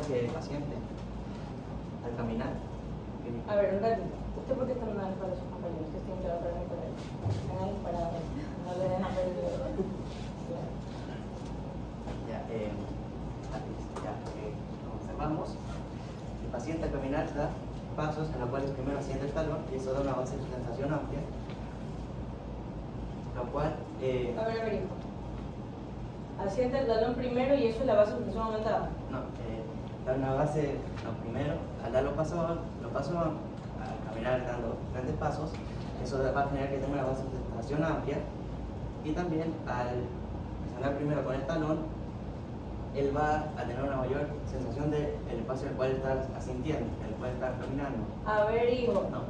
hacia el paciente al caminar. A ver, un ratito. ¿Usted por qué está dando la espalda a sus compañeros? Usted tiene que hablar con él. Están ahí parados. No le dejan ver el video. Observamos, el paciente al caminar da pasos en los cuales primero asciende el talón y eso da una base de sustentación amplia, lo cual... A ver, hijo. Asienta el talón primero y eso es la base de sustentación aumentada. No, da una base, primero, al dar los pasos al caminar dando grandes pasos, eso va a generar que tenga una base de sustentación amplia, y también al presionar primero con el talón, él va a tener una mayor sensación del espacio en el cual está asintiendo, en el cual está caminando. A ver, hijo. No,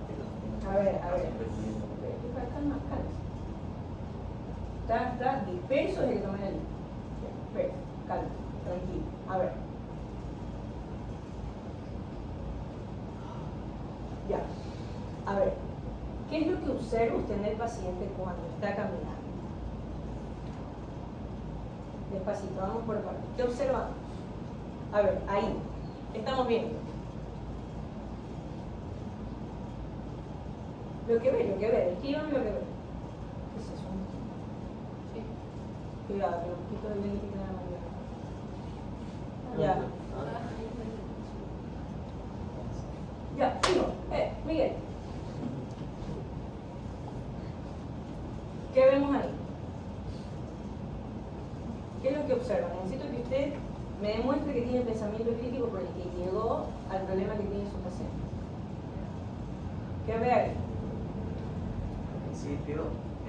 a ver. Están más calma. Está disperso desde que tomé la línea. Disperso, calma, tranquilo. A ver. Ya. A ver. ¿Qué es lo que observa usted en el paciente cuando está caminando? Despacito, vamos por partes. ¿Qué observamos? A ver, ahí. Estamos viendo. Lo que ve. Escríbame lo que ve. ¿Qué es eso? Sí. Cuidado, que los poquitos de lente quedan a la Ya, sigo. Miguel. ¿Qué vemos ahí? ¿Qué es lo que observa? Necesito que usted me demuestre que tiene pensamiento crítico por el que llegó al problema que tiene su paciente. ¿Qué ve ahí? Al principio,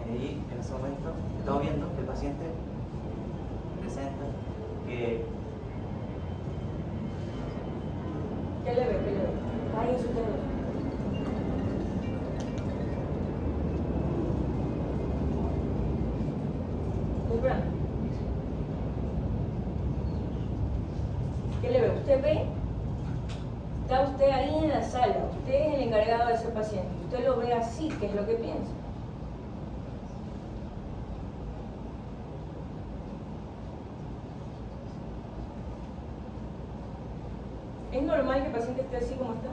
ahí, en ese momento, estamos viendo que el paciente presenta que... ¿Qué le ve? Ahí en su teléfono. ¿Qué le ve? Usted ve, está usted ahí en la sala, usted es el encargado de ese paciente, usted lo ve así, ¿qué es lo que piensa? ¿Es normal que el paciente esté así como está?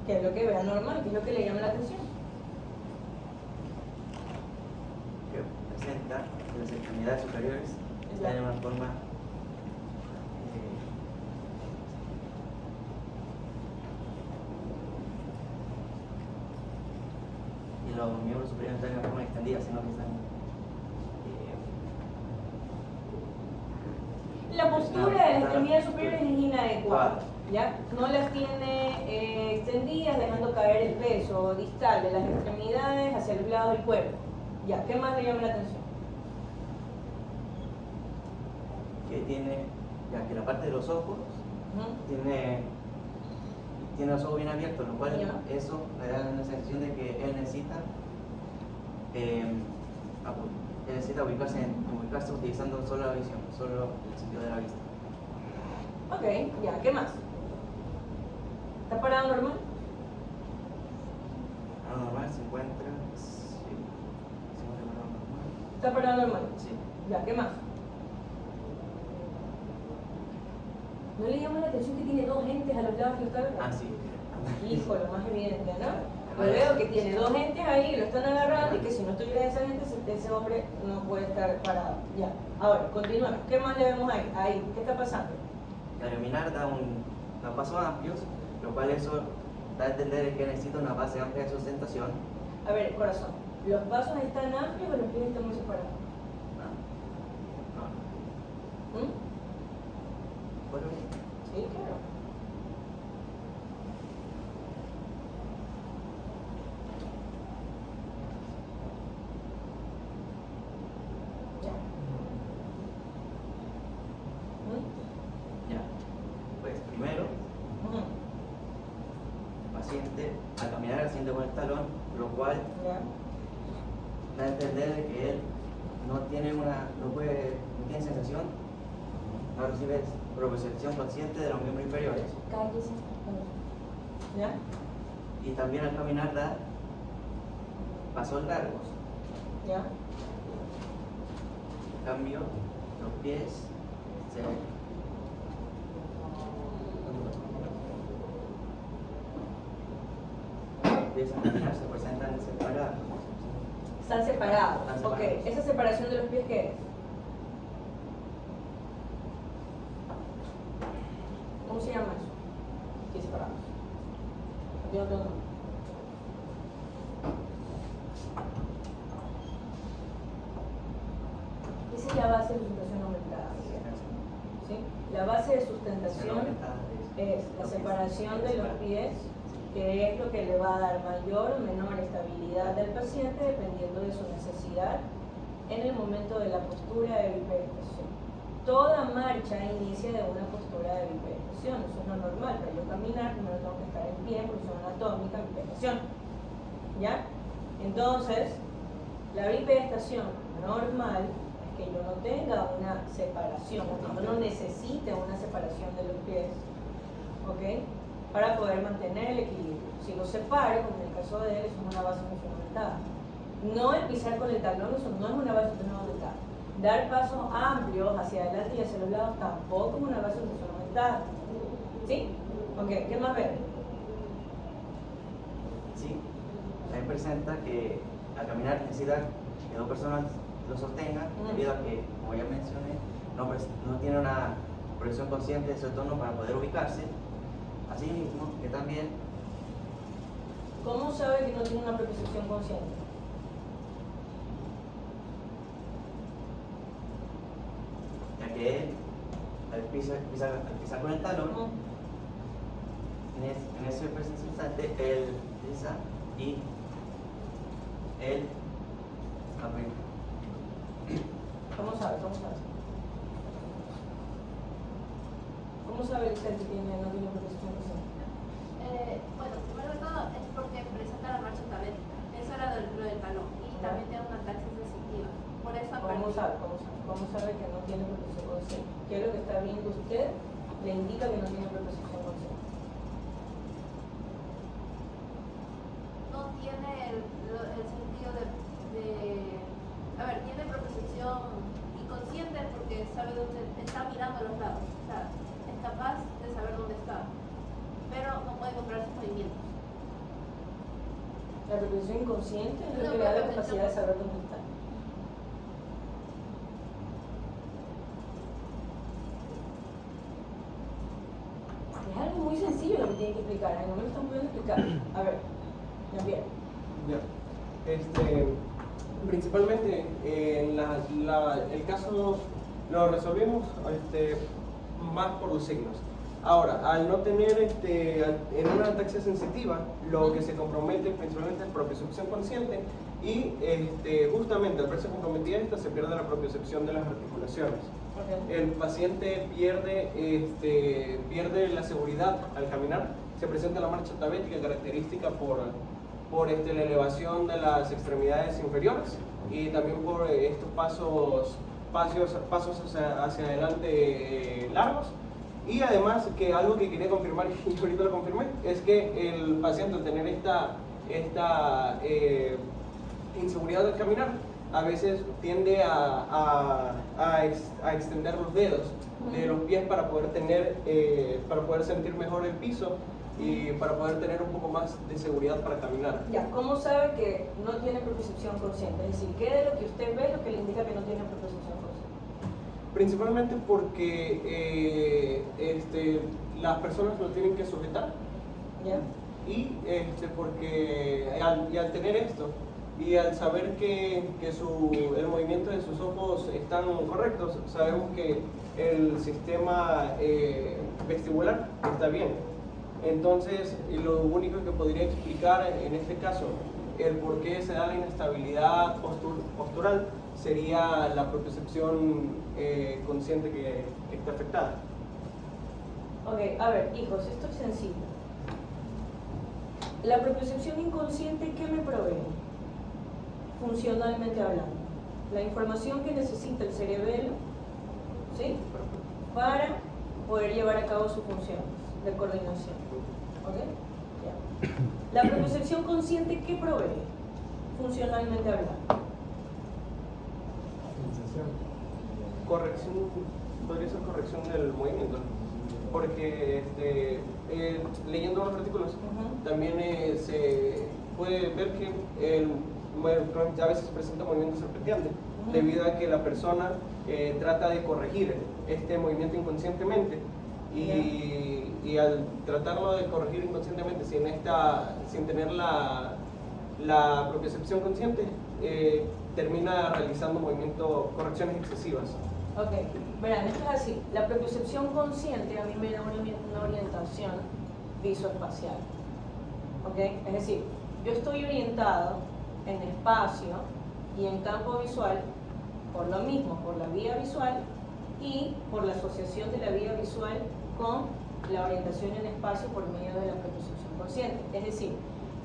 ¿Qué es lo que ve? ¿Anormal? ¿Qué es lo que le llama la atención? que presenta que las extremidades superiores están en una forma y los miembros superiores están en una forma extendida, sino que están la postura de las extremidades superiores es inadecuada, ¿ya? No las tiene extendidas, dejando caer el peso distal de las extremidades hacia el lado del cuerpo. Ya, ¿qué más le llama la atención? que tiene, ya que la parte de los ojos tiene los ojos bien abiertos, lo cual eso le da una sensación de que él necesita ubicarse utilizando solo la visión, solo el sentido de la vista. Ok, ya, ¿qué más? ¿Está parado normal? Normal se encuentra, sí, se encuentra normal. ¿Está parado normal? Sí. Ya, ¿qué más? ¿No le llama la atención que tiene dos entes a los lados que lo están agarrando? Ah, sí. Hijo, lo más evidente, ¿no? Yo veo que tiene dos gentes ahí, lo están agarrando y que si no estuviera esa gente, ese hombre no puede estar parado. Ya. Ahora, continuamos. ¿Qué más le vemos ahí? Ahí, ¿qué está pasando? Al caminar da pasos amplios, lo cual eso da a entender que necesita una base amplia de sustentación. A ver, corazón, ¿los pasos están amplios o los pies están muy separados? No. ¿Mm? Bueno, Sí, claro. Ya. ya. Pues primero, el paciente al caminar asciende con el talón, lo cual Ya. da a entender que él no tiene sensación, no recibe propiocepción consciente de los miembros inferiores. Cállese. ¿Ya? Y también al caminar da pasos largos. ¿Ya? En cambio, los pies se empiezan a caminar, se presentan separados. Están separados. Están Ok, separados. ¿esa separación de los pies qué es? ¿Cómo se llama eso? Pies separados. Yo no. Esa es la base de sustentación aumentada. ¿Sí? La base de sustentación es la separación de los pies, que es lo que le va a dar mayor o menor estabilidad al paciente dependiendo de su necesidad en el momento de la postura de bipedestación. Toda marcha inicia de una postura de bipedestación, eso es lo normal. Para yo caminar, primero tengo que estar en pie en posición anatómica, bipedestación. ¿Ya? Entonces, la bipedestación normal es que yo no tenga una separación, que yo no necesite una separación de los pies, ¿ok? Para poder mantener el equilibrio. Si lo separo, como en el caso de él, eso es una base funcionamental. No el pisar con el talón, eso no es una base funcionamental. Dar pasos amplios hacia adelante y hacia los lados tampoco es una base funcionamental. ¿Sí? Ok, ¿qué más ven? Sí, también presenta que al caminar necesita que dos personas lo sostengan, debido a que, como ya mencioné, no tiene una proyección consciente de su entorno para poder ubicarse. Asimismo, que también, ¿Cómo sabe que no tiene una propiocepción consciente? ya que él, al pisar con el talón, en ese preciso instante, él pisa y él aprieta. ¿Cómo sabe? ¿Cómo sabe? ¿Cómo sabe usted que no tiene propiocepción consciente? Bueno, primero de todo es porque presenta la marcha tabetica. Eso era lo del talón. Y también tiene una taxis sensitiva. Por eso ¿Cómo sabe? ¿Cómo sabe que no tiene propiocepción consciente? ¿Qué es lo que está viendo usted? Le indica que no tiene propiocepción consciente. no tiene el sentido de. A ver, tiene propiocepción inconsciente porque sabe dónde está mirando a los lados. O sea, es capaz de saber dónde está. Pero no puede controlar sus movimientos. La propiocepción inconsciente es lo No, que le da la pero capacidad de saber dónde está. Es algo muy sencillo lo que tiene que explicar, no me lo están pudiendo explicar. A ver, Jean-Pierre. Ya. Principalmente el caso lo resolvimos más por los signos. Ahora, al no tener en una ataxia sensitiva, lo que se compromete principalmente es propiocepción consciente y justamente al verse comprometida esta se pierde la propiocepción de las articulaciones. Okay. El paciente pierde la seguridad al caminar, se presenta la marcha tabética característica por la elevación de las extremidades inferiores y también por estos pasos hacia adelante largos. Y además, que algo que quería confirmar y ahorita lo confirmé, es que el paciente al tener esta inseguridad al caminar, a veces tiende a extender los dedos de los pies para poder sentir mejor el piso y para poder tener un poco más de seguridad para caminar. Ya, ¿cómo sabe que no tiene propiocepción consciente? Es decir, ¿qué de lo que usted ve es lo que le indica que no tiene propiocepción consciente? Principalmente porque las personas lo tienen que sujetar. ¿Ya? Y porque al tener esto y al saber que el movimiento de sus ojos están correctos, sabemos que el sistema vestibular está bien. Entonces, lo único que podría explicar en este caso el por qué se da la inestabilidad postural sería la propiocepción consciente que está afectada. Ok, a ver, hijos, esto es sencillo. La propiocepción inconsciente, ¿qué me provee? Funcionalmente hablando. La información que necesita el cerebelo, ¿sí? Para poder llevar a cabo sus funciones de coordinación. ¿Ok? Ya. La propiocepción consciente, ¿qué provee? Funcionalmente hablando. corrección, podría ser corrección del movimiento, porque leyendo los artículos también se puede ver que a veces presenta movimiento serpenteante, debido a que la persona trata de corregir este movimiento inconscientemente. Y al tratarlo de corregir inconscientemente sin tener la propiocepción consciente, termina realizando correcciones excesivas. Ok, verán, esto es así. La propiocepción consciente a mí me da una orientación visoespacial. ¿Ok? Es decir, yo estoy orientado en espacio y en campo visual por lo mismo, por la vía visual y por la asociación de la vía visual con la orientación en espacio por medio de la propiocepción consciente. Es decir,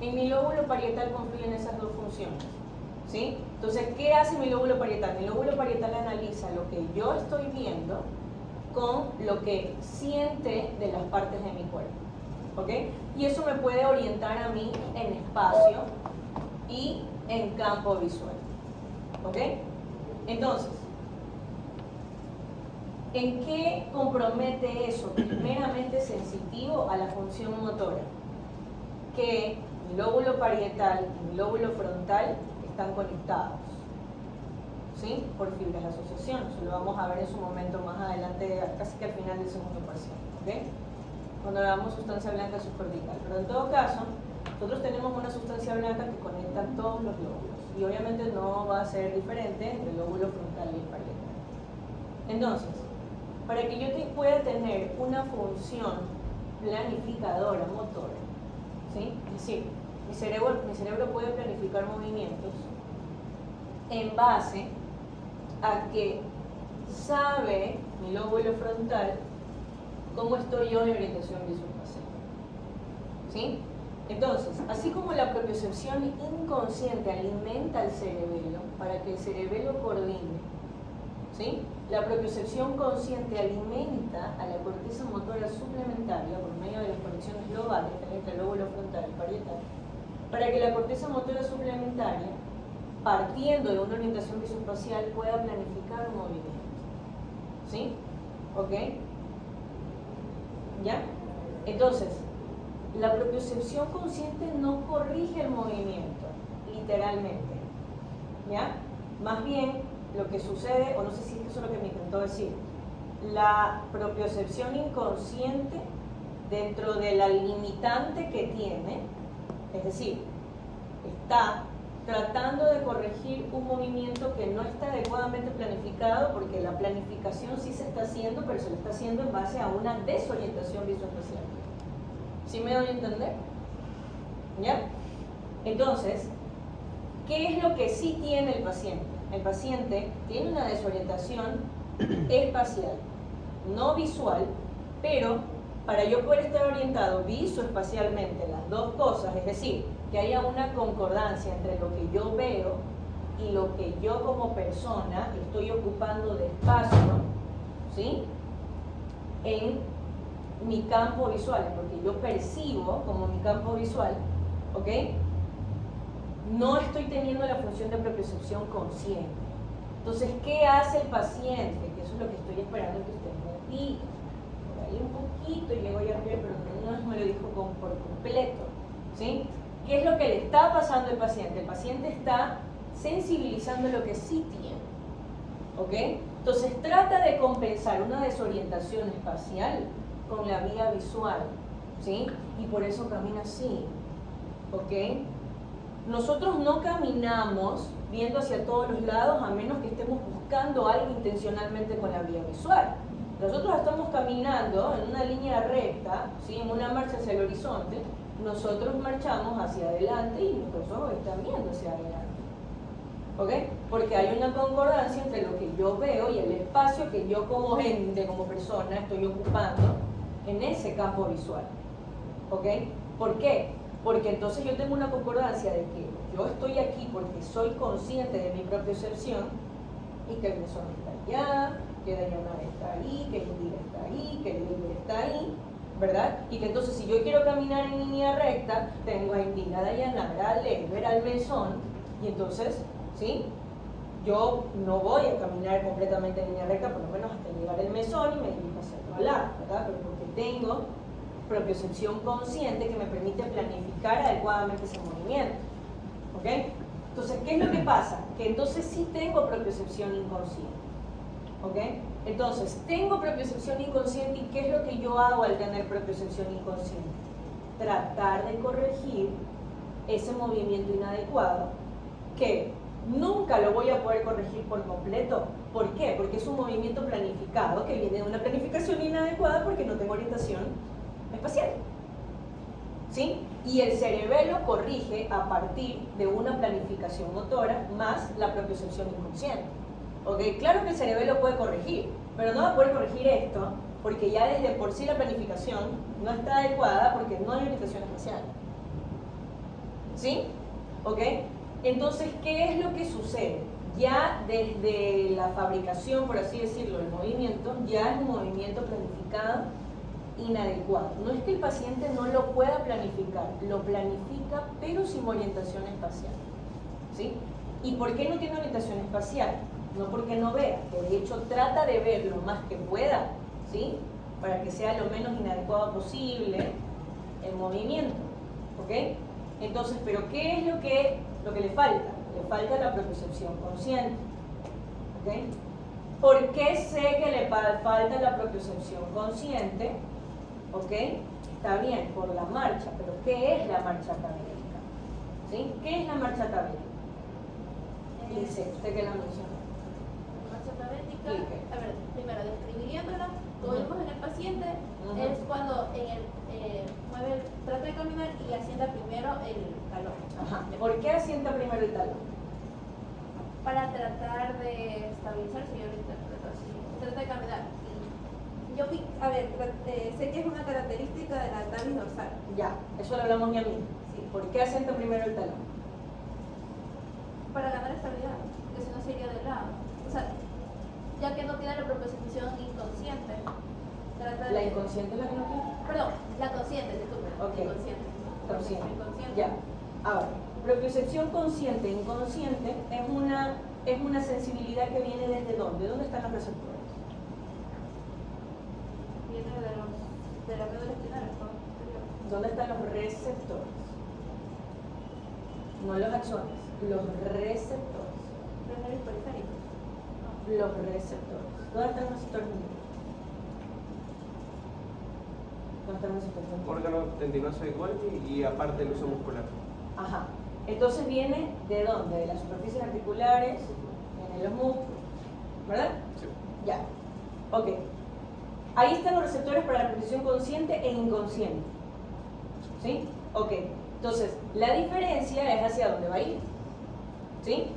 en mi lóbulo parietal confluyen esas dos funciones. ¿Sí? Entonces, ¿qué hace mi lóbulo parietal? Mi lóbulo parietal analiza lo que yo estoy viendo con lo que siente de las partes de mi cuerpo. ¿Ok? Y eso me puede orientar a mí en espacio y en campo visual. ¿Ok? Entonces, ¿en qué compromete eso? Que es meramente sensitivo a la función motora. Que mi lóbulo parietal y mi lóbulo frontal están conectados, ¿sí? Por fibras de asociación. Eso lo vamos a ver en su momento más adelante, casi que al final del segundo parcial, ¿ok? Cuando veamos sustancia blanca subcortical. Pero en todo caso, nosotros tenemos una sustancia blanca que conecta todos los lóbulos. Y obviamente no va a ser diferente entre el lóbulo frontal y el parietal. Entonces, para que yo pueda tener una función planificadora motora, ¿sí? Es decir, mi cerebro puede planificar movimientos en base a que sabe mi lóbulo frontal cómo estoy yo en orientación visoespacial. ¿Sí? Entonces, así como la propiocepción inconsciente alimenta al cerebelo para que el cerebelo coordine, ¿sí? La propiocepción consciente alimenta a la corteza motora suplementaria por medio de las conexiones globales entre el lóbulo frontal y parietal, para que la corteza motora suplementaria, partiendo de una orientación visoespacial, pueda planificar un movimiento. ¿Sí? ¿Ok? ¿Ya? Entonces, la propiocepción consciente no corrige el movimiento, literalmente. ¿Ya? Más bien, lo que sucede, o no sé si eso es lo que me intentó decir, la propiocepción inconsciente, dentro de la limitante que tiene, es decir, está tratando de corregir un movimiento que no está adecuadamente planificado, porque la planificación sí se está haciendo, pero se lo está haciendo en base a una desorientación visoespacial. ¿Sí me doy a entender? ¿Ya? Entonces, ¿qué es lo que sí tiene el paciente? El paciente tiene una desorientación espacial, no visual, pero para yo poder estar orientado visoespacialmente, las dos cosas, es decir, que haya una concordancia entre lo que yo veo y lo que yo como persona estoy ocupando de espacio, ¿sí? En mi campo visual, en lo que yo percibo como mi campo visual, ¿ok? No estoy teniendo la función de propiocepción consciente. Entonces, ¿qué hace el paciente? Que eso es lo que estoy esperando que usted me diga. Por ahí un poquito llego ya a ver, pero no me lo dijo por completo, ¿sí? ¿Qué es lo que le está pasando al paciente? El paciente está sensibilizando lo que sí tiene, ¿ok? Entonces, trata de compensar una desorientación espacial con la vía visual, ¿sí? Y por eso camina así, ¿ok? Nosotros no caminamos viendo hacia todos los lados a menos que estemos buscando algo intencionalmente con la vía visual. Nosotros estamos caminando en una línea recta, ¿sí? En una marcha hacia el horizonte, nosotros marchamos hacia adelante y nuestros ojos están viendo hacia adelante, ¿ok? Porque hay una concordancia entre lo que yo veo y el espacio que yo como gente, como persona, estoy ocupando en ese campo visual, ¿ok? ¿Por qué? Porque entonces yo tengo una concordancia de que yo estoy aquí porque soy consciente de mi propiocepción y que el mesón está allá, que Dayanara está ahí, que Indira está ahí, que Libre está ahí, ¿verdad? Y que entonces si yo quiero caminar en línea recta, tengo a Indira, Dayanara, a Leber, al mesón, y entonces, ¿sí? yo no voy a caminar completamente en línea recta, por lo menos hasta llegar al mesón y me dirijo hacia otro lado, ¿verdad? Pero porque tengo propiocepción consciente que me permite planificar adecuadamente ese movimiento, ¿ok? Entonces, ¿qué es lo que pasa? Que entonces sí tengo propiocepción inconsciente, ¿ok? Entonces, tengo propiocepción inconsciente, ¿y qué es lo que yo hago al tener propiocepción inconsciente? Tratar de corregir ese movimiento inadecuado que nunca lo voy a poder corregir por completo. ¿Por qué? Porque es un movimiento planificado que viene de una planificación inadecuada porque no tengo orientación espacial. ¿Sí? Y el cerebelo corrige a partir de una planificación motora más la propiocepción inconsciente. ¿Ok? Claro que el cerebelo puede corregir, pero no va a poder corregir esto porque ya desde por sí la planificación no está adecuada porque no hay orientación espacial. ¿Sí? ¿Ok? Entonces, ¿qué es lo que sucede? Ya desde la fabricación, por así decirlo, del movimiento, ya es un movimiento planificado inadecuado. No es que el paciente no lo pueda planificar, lo planifica, pero sin orientación espacial. ¿Sí? ¿Y por qué no tiene orientación espacial? No porque no vea, que de hecho trata de ver lo más que pueda, ¿sí? Para que sea lo menos inadecuado posible el movimiento. ¿Ok? Entonces, ¿pero qué es lo que le falta? Le falta la propiocepción consciente. ¿Ok? ¿Por qué sé que le falta la propiocepción consciente? ¿Ok? Está bien, por la marcha, pero ¿qué es la marcha académica? ¿Sí? ¿Qué es la marcha académica? Dice, usted que la mencionó. La marcha académica, a ver, primero describiéndola, como vimos en el paciente, es cuando trata de caminar y asienta primero el talón. Ajá. ¿Por qué asienta primero el talón? Para tratar de estabilizarse, yo lo interpreto así. Trata de caminar. Y yo vi, a ver, sé que es una característica de la pelvis dorsal. Ya, eso lo hablamos ya mismo. Sí. ¿Por qué asienta primero el talón? Para ganar estabilidad, porque si no se iría de lado. O sea, ya que no tiene la propiocepción inconsciente, trata de... ¿La inconsciente es la que no tiene? Perdón, la consciente, disculpe. Ok. Inconsciente. Consciente. Inconsciente. Ya. Ahora, propiocepción consciente e inconsciente es una sensibilidad que viene desde ¿dónde? ¿Dónde están los receptores? Viene de la médula espinal, ¿no? ¿Dónde están los receptores? No los axones, los receptores. Los nervios periféricos. Los receptores. ¿Dónde están los receptores? ¿Dónde están los receptores? Órgano tendinoso de Golgi y aparte el uso muscular. Ajá. Entonces viene ¿de dónde? De las superficies articulares, viene de los músculos, ¿verdad? Sí. Ya. Ok. Ahí están los receptores para la propiocepción consciente e inconsciente. ¿Sí? Ok. Entonces, la diferencia es hacia dónde va a ir. ¿Sí?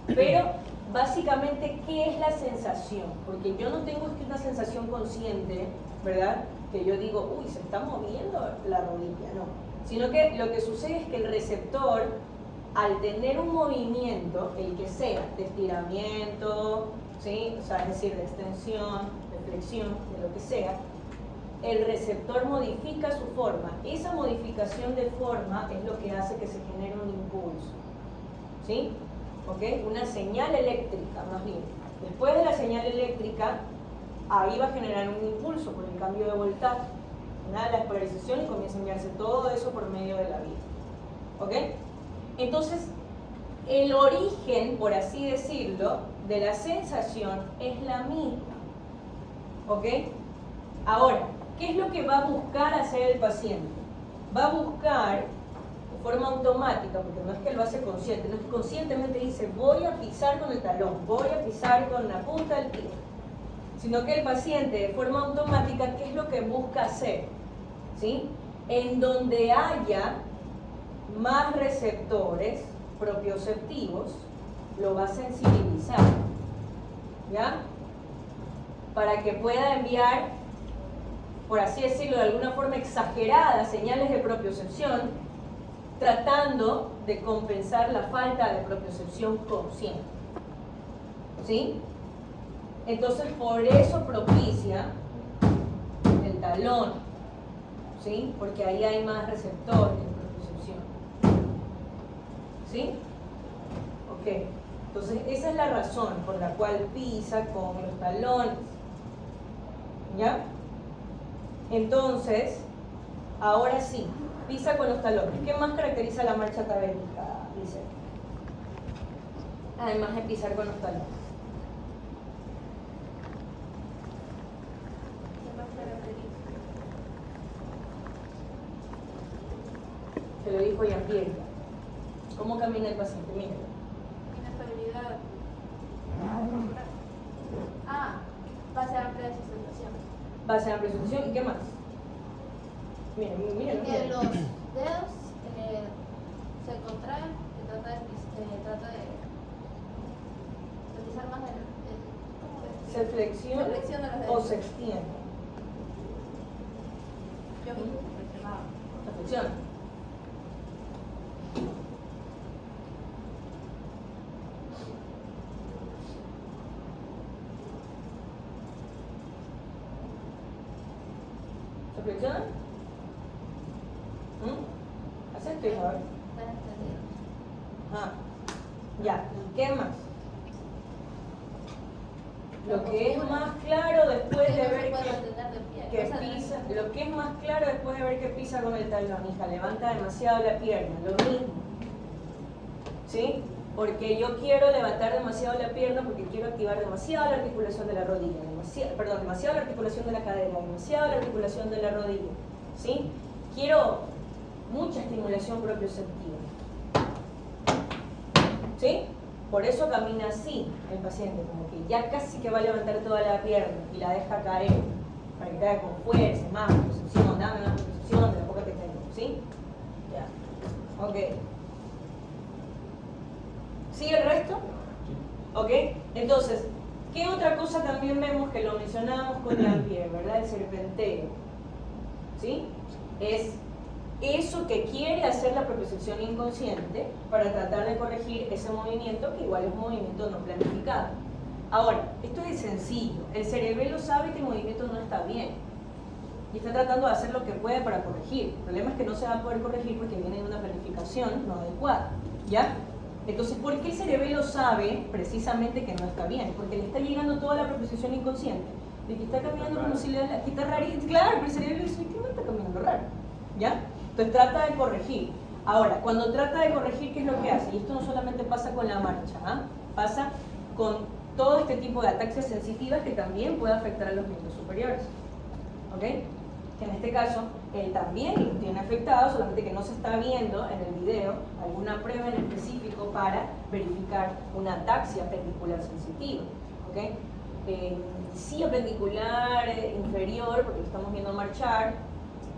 Pero, básicamente, ¿qué es la sensación? Porque yo no tengo una sensación consciente, ¿verdad? Que yo digo, uy, se está moviendo la rodilla, no. Sino que lo que sucede es que el receptor, al tener un movimiento, el que sea, de estiramiento, ¿sí? O sea, es decir, de extensión, de flexión, de lo que sea, el receptor modifica su forma. Esa modificación de forma es lo que hace que se genere un impulso. ¿Sí? ¿Ok? Una señal eléctrica, más bien. Después de la señal eléctrica, ahí va a generar un impulso por el cambio de voltaje. Nada, la polarización y comienza a enviarse todo eso por medio de la vía. ¿Ok? Entonces, el origen, por así decirlo, de la sensación es la misma. ¿Ok? Ahora, ¿qué es lo que va a buscar hacer el paciente? Va a buscar de forma automática, porque no es que lo hace consciente, no es que conscientemente dice voy a pisar con el talón, voy a pisar con la punta del pie, sino que el paciente de forma automática, ¿qué es lo que busca hacer? ¿Sí? En donde haya más receptores propioceptivos, lo va a sensibilizar, ¿ya? Para que pueda enviar, por así decirlo, de alguna forma exagerada, señales de propiocepción, tratando de compensar la falta de propiocepción consciente. ¿Sí? Entonces, por eso propicia el talón, ¿sí? Porque ahí hay más receptores de propiocepción. ¿Sí? Ok. Entonces, esa es la razón por la cual pisa con los talones. ¿Ya? Entonces, ahora sí, pisa con los talones. ¿Qué más caracteriza la marcha tabélica, dice? Además de pisar con los talones. ¿Qué más caracteriza? Se lo dijo Jean-Pierre. ¿Cómo camina el paciente? Mírenlo. Inestabilidad. Base amplia de sustentación. Base de presentación. ¿Y qué más? Miren, miren. Que los dedos se contraen y trata de pisar más ¿cómo es? Se flexiona, Se flexiona los dedos. o se extiende. Yo mismo flexionaba. Se flexiona. ¿Se flexiona? ¿Acepto, Isabel? Están extendidos. Ah, ya. ¿Y qué más? Lo que es más claro después de Que no se ver puede mantener de pie. que O sea, pisa, lo que es más claro después de ver que pisa con el talón, hija, levanta demasiado la pierna, lo mismo. ¿Sí? Porque yo quiero levantar demasiado la pierna porque quiero activar demasiado la articulación de la rodilla, demasiado la articulación de la cadera, demasiado la articulación de la rodilla. ¿Sí? Quiero mucha estimulación propioceptiva. ¿Sí? Por eso camina así el paciente, como que ya casi que va a levantar toda la pierna y la deja caer, para que caiga con fuerza, más posición, dame más posición de la poca que tengo, ¿sí? Ya. Ok. ¿Sigue el resto? Ok. Entonces, ¿qué otra cosa también vemos que lo mencionábamos con Jean-Pierre, ¿verdad? El serpenteo, ¿sí? Es eso que quiere hacer la propiocepción inconsciente para tratar de corregir ese movimiento que igual es un movimiento no planificado. Ahora, esto es sencillo. El cerebelo sabe que el movimiento no está bien y está tratando de hacer lo que puede para corregir. El problema es que no se va a poder corregir porque viene de una planificación no adecuada, ¿ya? Entonces, ¿por qué el cerebelo sabe precisamente que no está bien? Porque le está llegando toda la propiocepción inconsciente de que está caminando como si le está rarito. Claro, pero el cerebelo dice, ¿qué me está caminando raro? ¿Ya? Entonces trata de corregir. Ahora, cuando trata de corregir, ¿qué es lo que hace? Y esto no solamente pasa con la marcha, ¿ah? Pasa con todo este tipo de ataxias sensitivas que también puede afectar a los miembros superiores. ¿Ok? Que en este caso, él también lo tiene afectado, solamente que no se está viendo en el video alguna prueba en específico para verificar una ataxia pendicular sensitiva. ¿Ok? Sí, pendicular inferior, porque lo estamos viendo marchar.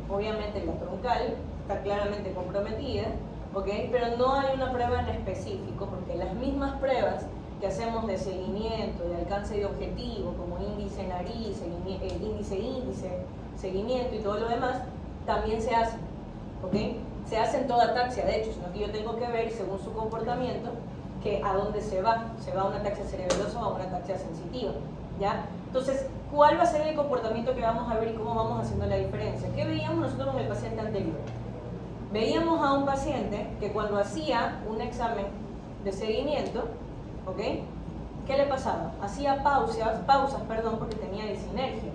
Obviamente la troncal está claramente comprometida, ¿ok? Pero no hay una prueba en específico, porque las mismas pruebas que hacemos de seguimiento, de alcance de objetivo, como índice nariz, índice, seguimiento y todo lo demás, también se hacen, ¿ok? Se hacen toda ataxia, de hecho, sino que yo tengo que ver, según su comportamiento, que a dónde se va a una ataxia cerebelosa o a una ataxia sensitiva, ¿ya? Entonces, ¿cuál va a ser el comportamiento que vamos a ver y cómo vamos haciendo la diferencia? ¿Qué veíamos nosotros con el paciente anterior? Veíamos a un paciente que cuando hacía un examen de seguimiento, ¿ok? ¿Qué le pasaba? Hacía pausas, porque tenía disinergia.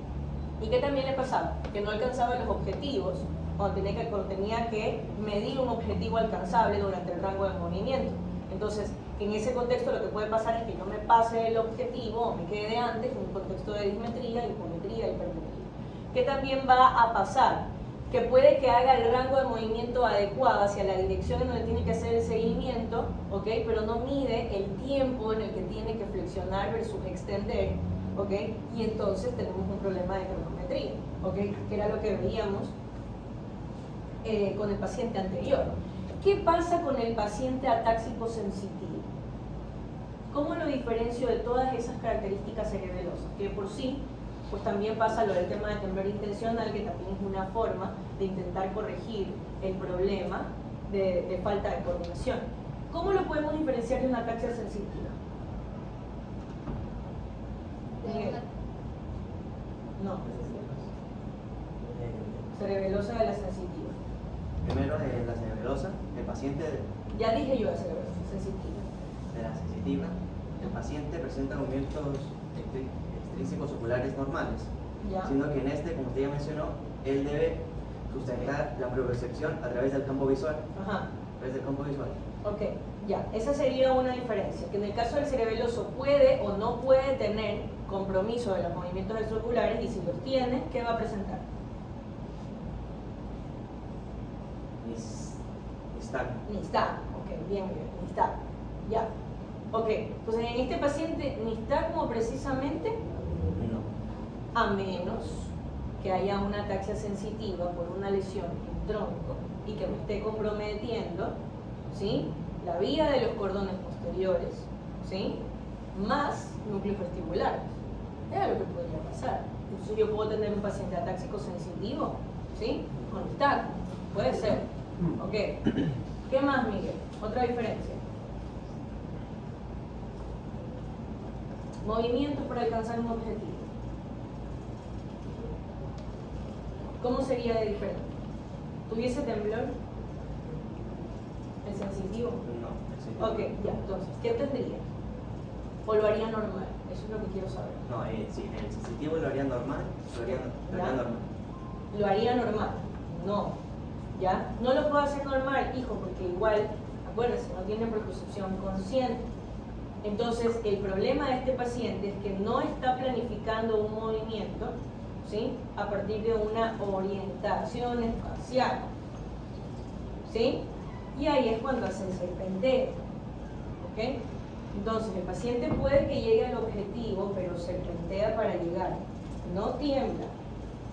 ¿Y qué también le pasaba? Que no alcanzaba los objetivos cuando tenía que medir un objetivo alcanzable durante el rango de movimiento. Entonces, en ese contexto lo que puede pasar es que yo me pase el objetivo o me quede antes en un contexto de dismetría, hipometría, hipermetría. ¿Qué también va a pasar? Que puede que haga el rango de movimiento adecuado hacia la dirección en donde tiene que hacer el seguimiento, ¿ok? Pero no mide el tiempo en el que tiene que flexionar versus extender, ¿ok? Y entonces tenemos un problema de cronometría, ¿ok? Que era lo que veíamos con el paciente anterior. ¿Qué pasa con el paciente atáxico sensitivo? ¿Cómo lo diferencio de todas esas características cerebelosas? Que por sí, pues también pasa lo del tema de temblor intencional, que también es una forma de intentar corregir el problema de falta de coordinación. ¿Cómo lo podemos diferenciar de una ataxia sensitiva? Miguel. No. Cerebelosa de la sensitiva. Primero de la cerebelosa, el paciente Ya dije yo de cerebelosa sensitiva. de la sensitiva, presenta movimientos extrínsecos oculares normales, ¿Ya? sino que en este, como usted ya mencionó, él debe sustentar la propiocepción a través del campo visual. Ajá. A través del campo visual. Ok, ya. Esa sería una diferencia. Que en el caso del cerebeloso puede o no puede tener compromiso de los movimientos extraoculares, y si los tiene, ¿qué va a presentar? Nistagmo. Nistagmo. Ok, bien, nistagmo. Ya. Ok, entonces en este paciente, nistagmo precisamente, No. a menos que haya una ataxia sensitiva por una lesión en tronco y que me esté comprometiendo, ¿sí?, la vía de los cordones posteriores, ¿sí?, más núcleos vestibulares. Era lo que podría pasar. Entonces yo puedo tener un paciente atáxico sensitivo, ¿sí?, con nistagmo. Puede ser. Ok. ¿Qué más, Miguel? Otra diferencia. Movimientos para alcanzar un objetivo. ¿Cómo sería de diferente? ¿Tuviese temblor? ¿El sensitivo? No. Ok, ya, entonces, ¿qué tendría? ¿O lo haría normal? Eso es lo que quiero saber. No, sí, en el sensitivo lo haría normal, lo haría ¿Ya? normal. ¿Lo haría normal? No. ¿Ya? No lo puedo hacer normal, hijo, porque igual, acuérdense, no tiene propiocepción consciente. Entonces, el problema de este paciente es que no está planificando un movimiento, ¿sí?, a partir de una orientación espacial, ¿sí? Y ahí es cuando hace el serpenteo, ¿ok? Entonces, el paciente puede que llegue al objetivo, pero serpentea para llegar, no tiembla,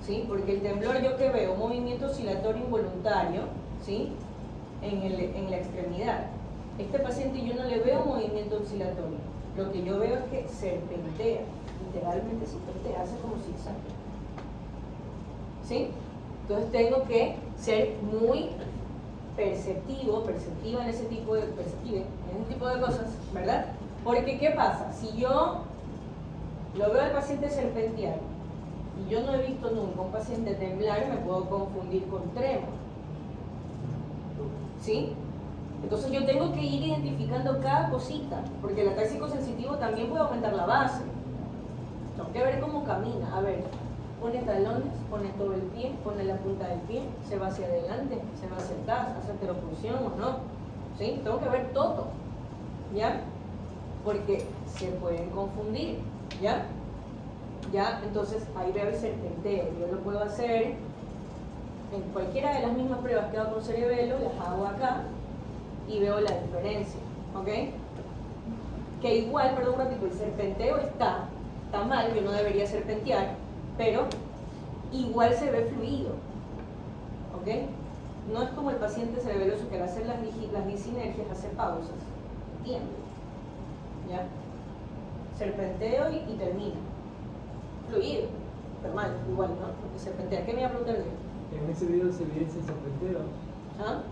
¿sí? Porque el temblor, yo que veo, movimiento oscilatorio involuntario, ¿sí?, en la extremidad. Este paciente yo no le veo movimiento oscilatorio, lo que yo veo es que serpentea, literalmente serpentea, hace como zigzag, ¿sí? Entonces tengo que ser muy perceptiva en ese tipo de cosas, ¿verdad? Porque ¿qué pasa? Si yo lo veo al paciente serpentear y yo no he visto nunca un paciente temblar, me puedo confundir con tremor, ¿sí? Entonces yo tengo que ir identificando cada cosita, porque el atáxico sensitivo también puede aumentar la base. Tengo que ver cómo camina. A ver, pone talones, pone todo el pie, pone la punta del pie, se va hacia adelante, se va hacia atrás, hace heteropulsión o no. ¿Sí? Tengo que ver todo, ¿ya? Porque se pueden confundir, ¿ya? ¿Ya? Entonces ahí veo el serpenteo. Yo lo puedo hacer en cualquiera de las mismas pruebas que hago con cerebelo, las hago acá y veo la diferencia, ¿ok? Que igual, perdón un ratito, el serpenteo está mal, yo no debería serpentear, pero igual se ve fluido, ¿ok? No es como el paciente cerebeloso que al hacer las disinergias hace pausas, tiembla, ¿ya? Serpenteo y termina, fluido, pero mal, igual, ¿no? Porque serpentea. ¿Qué me iba a preguntar yo? En ese video se evidencia el serpenteo. ¿Ah?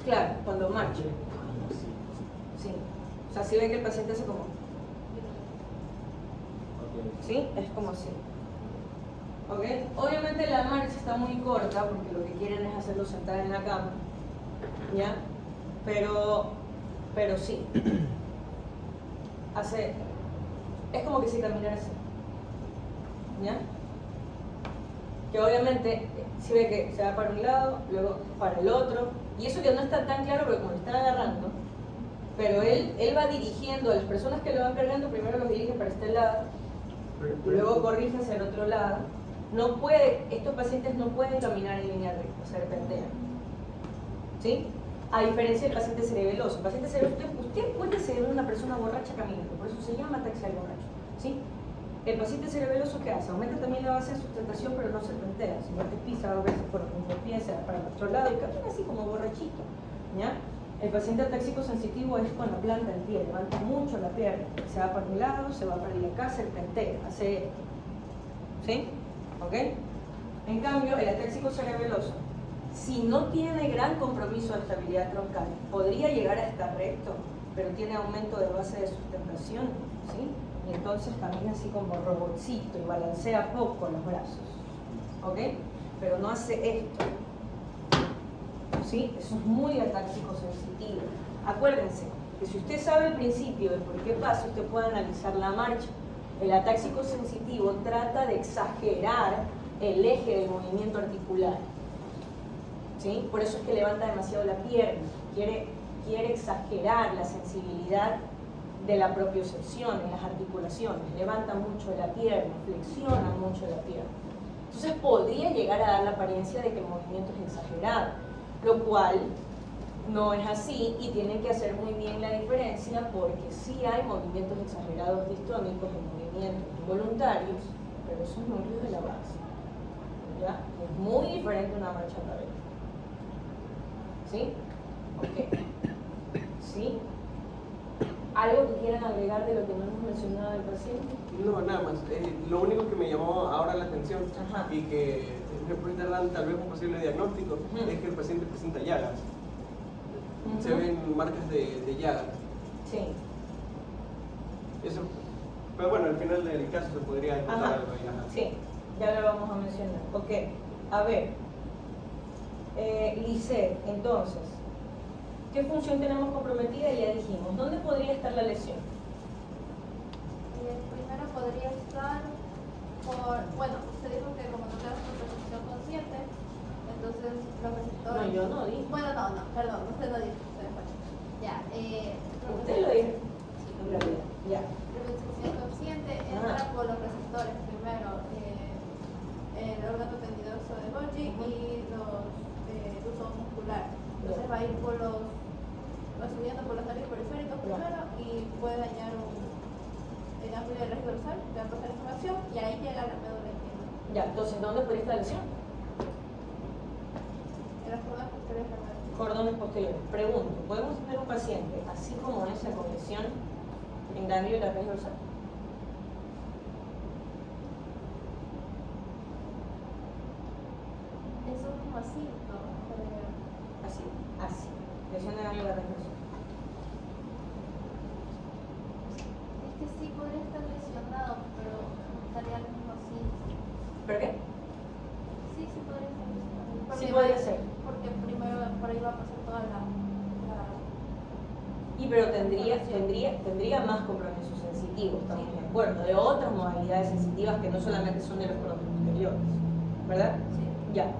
Claro, cuando marcha. Sí. O sea, si ven que el paciente hace como... ¿Sí? Es como así. ¿Ok? Obviamente la marcha está muy corta porque lo que quieren es hacerlo sentar en la cama. ¿Ya? Pero sí. Hace... Es como que si caminara así. ¿Ya? Que obviamente, si ve que se va para un lado, luego para el otro, y eso que no está tan claro porque como lo están agarrando, pero él va dirigiendo a las personas que lo van cargando, primero los dirige para este lado, y luego corrige hacia el otro lado. No puede, estos pacientes no pueden caminar en línea recta, serpentean, ¿sí? A diferencia del paciente cerebeloso. El paciente cerebeloso, usted puede ser una persona borracha caminando, por eso se llama ataxia del borracho, ¿sí? El paciente cerebeloso, ¿qué hace? Aumenta también la base de sustentación, pero no serpentea, sino que pisa a veces por un pie, se va para el otro lado y camina así como borrachito, ¿ya? El paciente atáxico sensitivo es con la planta del pie, levanta mucho la pierna, se va para un lado, se va para acá, serpentea, hace esto, ¿sí? ¿Ok? En cambio, el atáxico cerebeloso, si no tiene gran compromiso de estabilidad troncal, podría llegar a estar recto, pero tiene aumento de base de sustentación, ¿sí? Y entonces camina así como robotcito y balancea poco los brazos, ¿ok? Pero no hace esto, ¿sí? Eso es muy atáxico sensitivo. Acuérdense, que si usted sabe el principio de por qué pasa, usted puede analizar la marcha. El atáxico sensitivo trata de exagerar el eje del movimiento articular. ¿Sí? Por eso es que levanta demasiado la pierna, quiere exagerar la sensibilidad de la propiocepción en las articulaciones, levanta mucho la pierna, flexiona mucho la pierna. Entonces podría llegar a dar la apariencia de que el movimiento es exagerado, lo cual no es así y tienen que hacer muy bien la diferencia porque sí hay movimientos exagerados distónicos y movimientos involuntarios, pero esos núcleos de la base. ¿Ya? Es muy diferente una marcha tabela. ¿Sí? Ok. ¿Sí? ¿Algo que quieran agregar de lo que no hemos mencionado del paciente? No, nada más. Lo único que me llamó ahora la atención Ajá. y que me puede dar tal vez un posible diagnóstico es que el paciente presenta llagas. Se ven marcas de llagas. Sí. Eso. Pero bueno, al final del caso se podría encontrar Ajá. algo ahí. Ajá. Sí, ya lo vamos a mencionar. Ok, a ver. Lisset, entonces, ¿qué función tenemos comprometida? Ya dijimos. ¿Dónde podría estar la lesión? Primero podría estar bueno, usted dijo que como no le das percepción consciente, entonces los receptores... No, yo no dije. Bueno, no, perdón, usted no dijo, usted fue. Ya, Usted lo dijo. En realidad, ya. recepción consciente entra por los receptores primero, el órgano tendinoso de Golgi y el uso muscular. Entonces va a ir va subiendo por los nervios periféricos primero y puede dañar el ángulo de raíz dorsal, le va a pasar inflamación y ahí llega la médula espinal. Ya, entonces, ¿dónde podría estar la lesión? En las cordones posteriores laterales. Cordones posteriores. Pregunto, ¿podemos tener un paciente así como esa con lesión en ganglio de la raíz dorsal? Eso mismo así, ¿no? Así, así. Lesión de ganglio de la raíz dorsal. Es que sí podría estar lesionado, pero no estaría lo mismo así. ¿Pero qué? Sí, sí podría estar lesionado. Sí podría ser. Porque primero por ahí va a pasar toda la Y pero tendría más compromisos sensitivos, estamos de acuerdo, de otras modalidades sensitivas que no solamente son de los cordones posteriores, ¿verdad? Sí. Ya.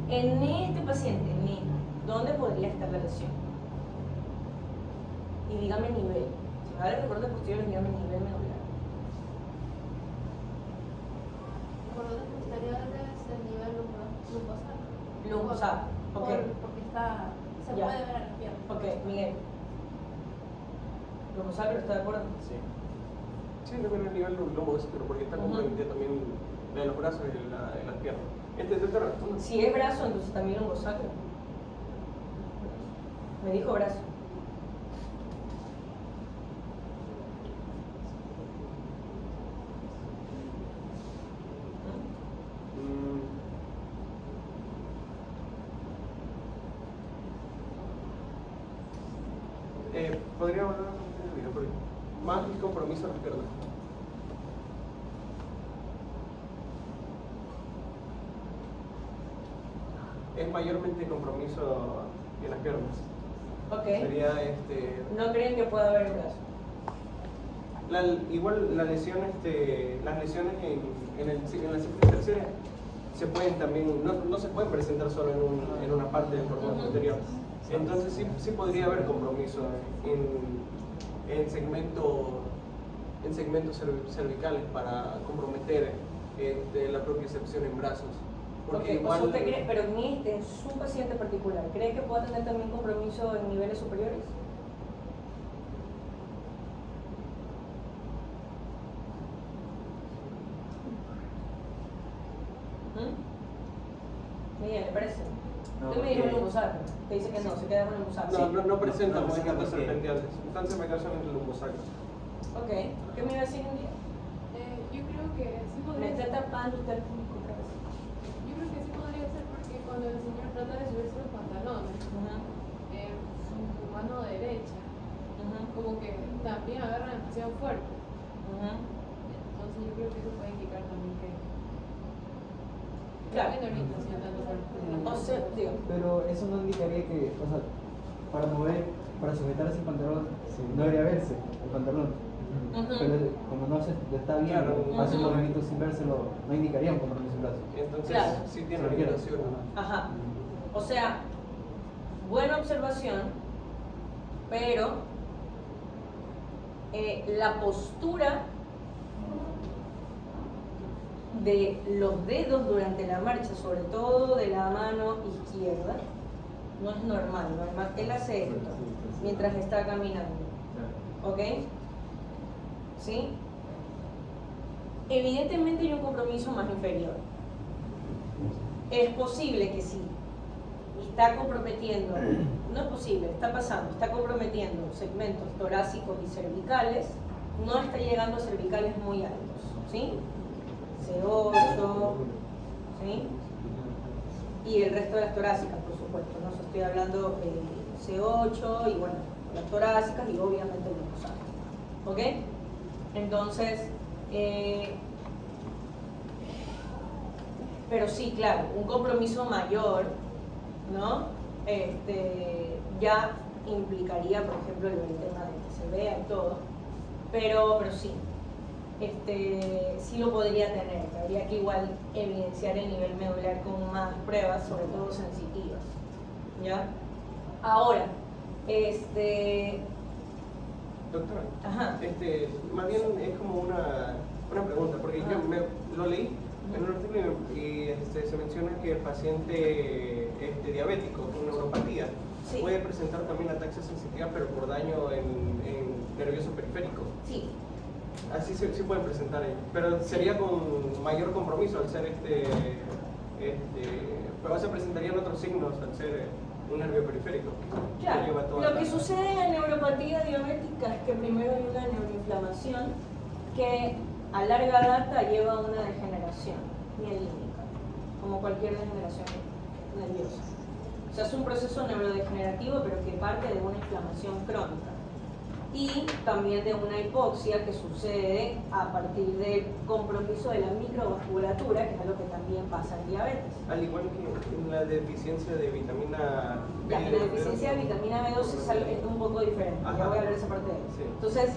En este paciente, ¿dónde podría estar la lesión? Y dígame nivel. Si me habla de cordones posteriores, dígame nivel medular. Cordones posteriores, el nivel lumbosal. Lumbosal, ok. Porque se Ya. puede ver en la pierna. Ok, Miguel. Lumbosal, pero está de acuerdo. Sí. Sí, también el nivel lombos, pero porque está comprometido también la de los brazos y las piernas. Doctora, Si es brazo, entonces también lumbosacro. Me dijo brazo. podría hablar más el compromiso a las piernas. Es mayormente compromiso en las piernas. Ok. Sería ¿No creen que pueda haber brazo? igual las lesiones en la sífilis terciaria se pueden también, no se pueden presentar solo en una parte del cordón posterior. Entonces sí podría haber compromiso en segmentos cervicales para comprometer la propiocepción en brazos. Porque Okay. igual, O sea, ¿usted cree, pero en su paciente particular, ¿cree que pueda tener también compromiso en niveles superiores? Miguel, ¿le parece? No, Usted me dijo porque- lumbosacro, que dice que no, se queda con lumbosacro. no presenta No, movimientos porque- serpendiales, están cervicales en el lumbosacro. Ok, ¿qué me iba a decir un día? Yo creo que sí Me podría está ser. tapando usted el público otra vez. Yo creo que sí podría ser porque cuando el señor trata de subirse los pantalones, su mano derecha, como que también agarra demasiado fuerte. Entonces yo creo que eso puede indicar también que Claro. tiene orientación tanto por O sea, digo, Pero eso no indicaría que, o sea, para mover para sujetar ese pantalón no debería verse el pantalón. Pero como no se está viendo, hace movimientos sin vérselo, no indicaría un compromiso en brazo. Entonces, Claro. sí tiene limitación. Ajá. O sea, buena observación, pero la postura de los dedos durante la marcha, sobre todo de la mano izquierda, no es normal. Normal, él hace esto mientras está caminando. ¿Ok? ¿Sí? Evidentemente hay un compromiso más inferior. Es posible que sí. Está comprometiendo, no es posible, está pasando, está comprometiendo segmentos torácicos y cervicales, no está llegando a cervicales muy altos, ¿sí? C8, ¿sí? Y el resto de las torácicas, por supuesto, no estoy hablando C8 y bueno, las torácicas y obviamente los rosales, ¿ok? Entonces, pero sí, claro, un compromiso mayor, ¿no? Ya implicaría, por ejemplo, el tema de que se vea y todo, pero sí, sí lo podría tener. Habría que igual evidenciar el nivel medular con más pruebas, sobre todo sensitivas, ¿ya? Ahora, Doctora, ajá. más bien es como una pregunta, porque yo lo leí en un artículo y se menciona que el paciente diabético con neuropatía Sí. puede presentar también ataxia sensitiva, pero por daño en nervioso periférico. Sí. Así sí pueden presentar ellos, pero sería con mayor compromiso al ser pero se presentarían otros signos al ser un nervio periférico. Claro, lo que sucede en la neuropatía diabética es que primero hay una neuroinflamación que a larga data lleva a una degeneración mielínica, como cualquier degeneración nerviosa. O sea, es un proceso neurodegenerativo, pero que parte de una inflamación crónica. Y también de una hipoxia que sucede a partir del compromiso de la microvasculatura, que es algo que también pasa en diabetes. Al igual que en la deficiencia de vitamina B. La deficiencia de vitamina B2 es un poco diferente, Ajá. ya voy a hablar de esa parte de eso. Sí. Entonces,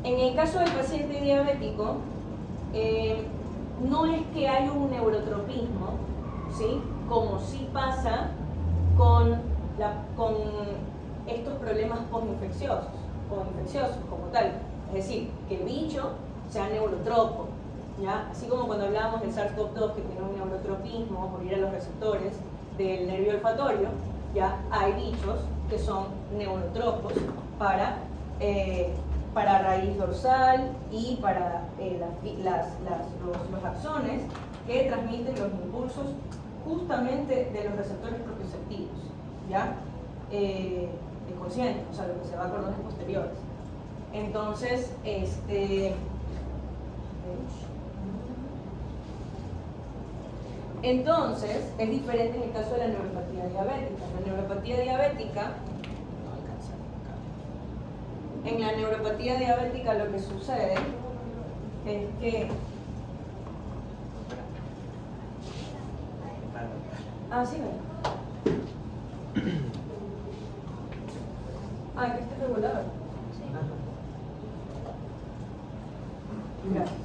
en el caso del paciente diabético, no es que hay un neurotropismo, ¿sí? Como sí pasa con estos problemas postinfecciosos como tal. Es decir, que el bicho sea neurotropo, ¿ya? Así como cuando hablábamos del SARS-CoV-2 que tiene un neurotropismo por ir a los receptores del nervio olfatorio, ya hay bichos que son neurotropos para raíz dorsal y para los axones que transmiten los impulsos justamente de los receptores propioceptivos, ¿ya? Inconscientes, o sea, lo que se va a cordones posteriores. Entonces, entonces, es diferente en el caso de la neuropatía diabética. La neuropatía diabética, en la neuropatía diabética lo que sucede es que... sí, que este es regular. Gracias.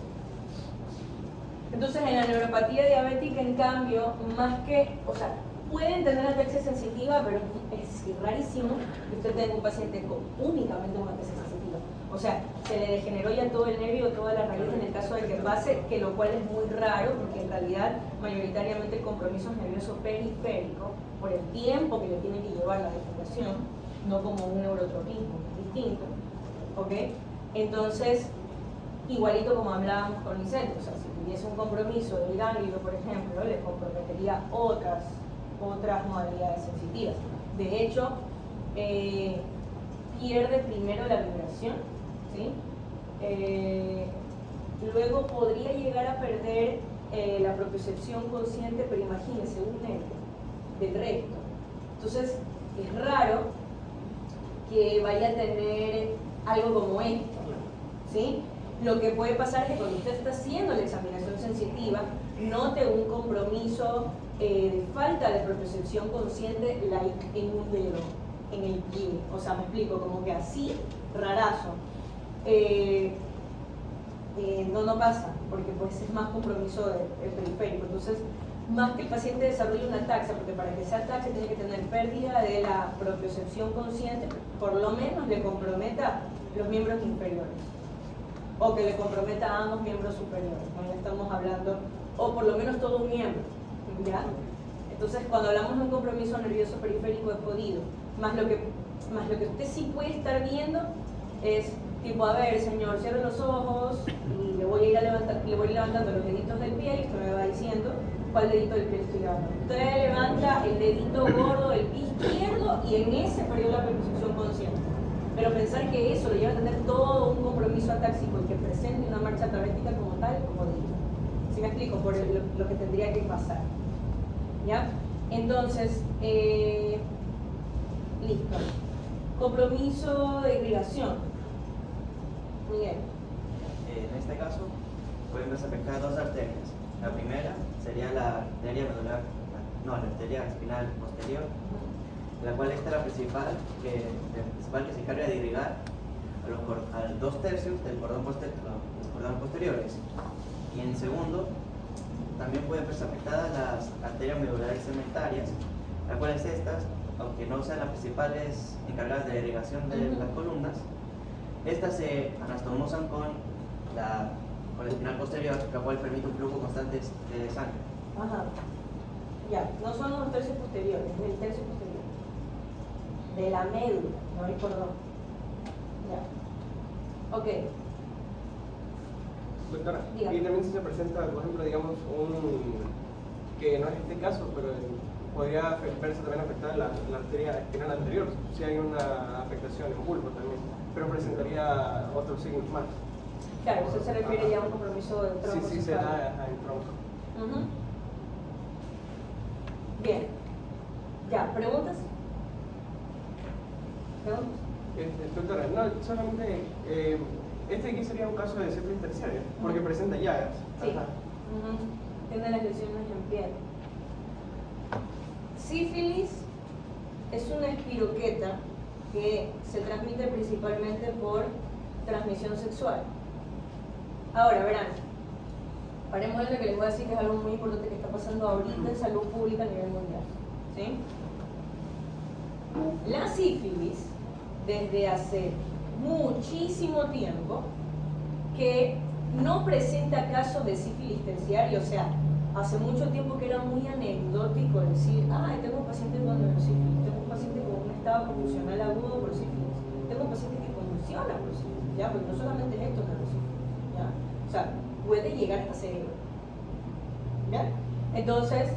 Entonces, en la neuropatía diabética, en cambio, más que, o sea, pueden tener ataxia sensitiva, pero es rarísimo que usted tenga un paciente con únicamente una ataxia sensitiva. O sea, se le degeneró ya todo el nervio, toda la raíz en el caso de que pase, que lo cual es muy raro, porque en realidad, mayoritariamente el compromiso es nervioso periférico, por el tiempo que le tiene que llevar la degeneración, no como un neurotropismo, que es distinto. ¿Ok? Entonces, igualito como hablábamos con Licente, o sea, si tuviese un compromiso del ganglio, por ejemplo, le comprometería otras modalidades sensitivas. De hecho, pierde primero la vibración, ¿sí? Luego podría llegar a perder la propiocepción consciente, pero imagínese un nervio del recto. Entonces, es raro que vaya a tener algo como esto, ¿sí? Lo que puede pasar es que cuando usted está haciendo la examinación sensitiva, note un compromiso de falta de propiocepción consciente, like en un dedo, en el pie. O sea, me explico, como que así, rarazo. No pasa, porque pues es más compromiso del periférico. Entonces, más que el paciente desarrolle una ataxia, porque para que sea ataxia tiene que tener pérdida de la propiocepción consciente, por lo menos le comprometa los miembros inferiores, o que le comprometa a ambos miembros superiores, cuando estamos hablando, o por lo menos todo un miembro, ¿ya? Entonces, cuando hablamos de un compromiso nervioso periférico es jodido, más lo que usted sí puede estar viendo es tipo, a ver, señor, cierre los ojos y le voy a ir levantando los deditos del pie y usted me va diciendo cuál dedito del pie estoy levantando. Usted levanta el dedito gordo del pie izquierdo y en ese perdió la propiocepción consciente. Pero pensar que eso lo lleva a tener todo un compromiso atáxico y que presente una marcha travéstica como tal, como digo. ¿Sí me explico? Por lo que tendría que pasar. ¿Ya? Entonces, listo. Compromiso de irrigación. Miguel. En este caso, podemos afectar dos arterias. La primera sería la arteria medular, no, la arteria espinal posterior, la cual esta es la principal que se encarga de irrigar a los 2/3 del cordón los cordones posteriores. Y en segundo, también pueden verse afectadas las arterias medulares segmentarias, las cuales estas, aunque no sean las principales encargadas de la irrigación de las columnas, estas se anastomosan con la espinal posterior, la cual permite un flujo constante de sangre. Ajá. Ya, no son los tercios posteriores, es el tercio posterior. De la médula, no el cordón. Ya. Ok. Doctora, Dígame. y también si se presenta, por ejemplo, digamos, que no es este caso, pero podría verse también afectada la arteria espinal anterior, si hay una afectación en bulbo también, pero presentaría otros signos más. Claro, usted se refiere ya a un compromiso del tronco. Sí, se da en tronco. Ujú. Bien. Ya, ¿preguntas? ¿Preguntas? Doctora, no, solamente, este aquí sería un caso de sífilis terciaria, porque presenta llagas. Sí. Ajá. Ujú. Tiene las lesiones en piel. Sífilis es una espiroqueta que se transmite principalmente por transmisión sexual. Ahora, verán, paremos en lo que les voy a decir que es algo muy importante que está pasando ahorita en salud pública a nivel mundial. ¿Sí? La sífilis, desde hace muchísimo tiempo, que no presenta casos de sífilis terciaria, o sea, hace mucho tiempo que era muy anecdótico decir, tengo un paciente con sífilis, tengo un paciente con un estado convulsional agudo por sífilis, tengo un paciente que convulsiona por sífilis, ¿ya? Porque no solamente es esto, pero sífilis, ¿ya? O sea, puede llegar hasta cerebro, ¿ya? Entonces,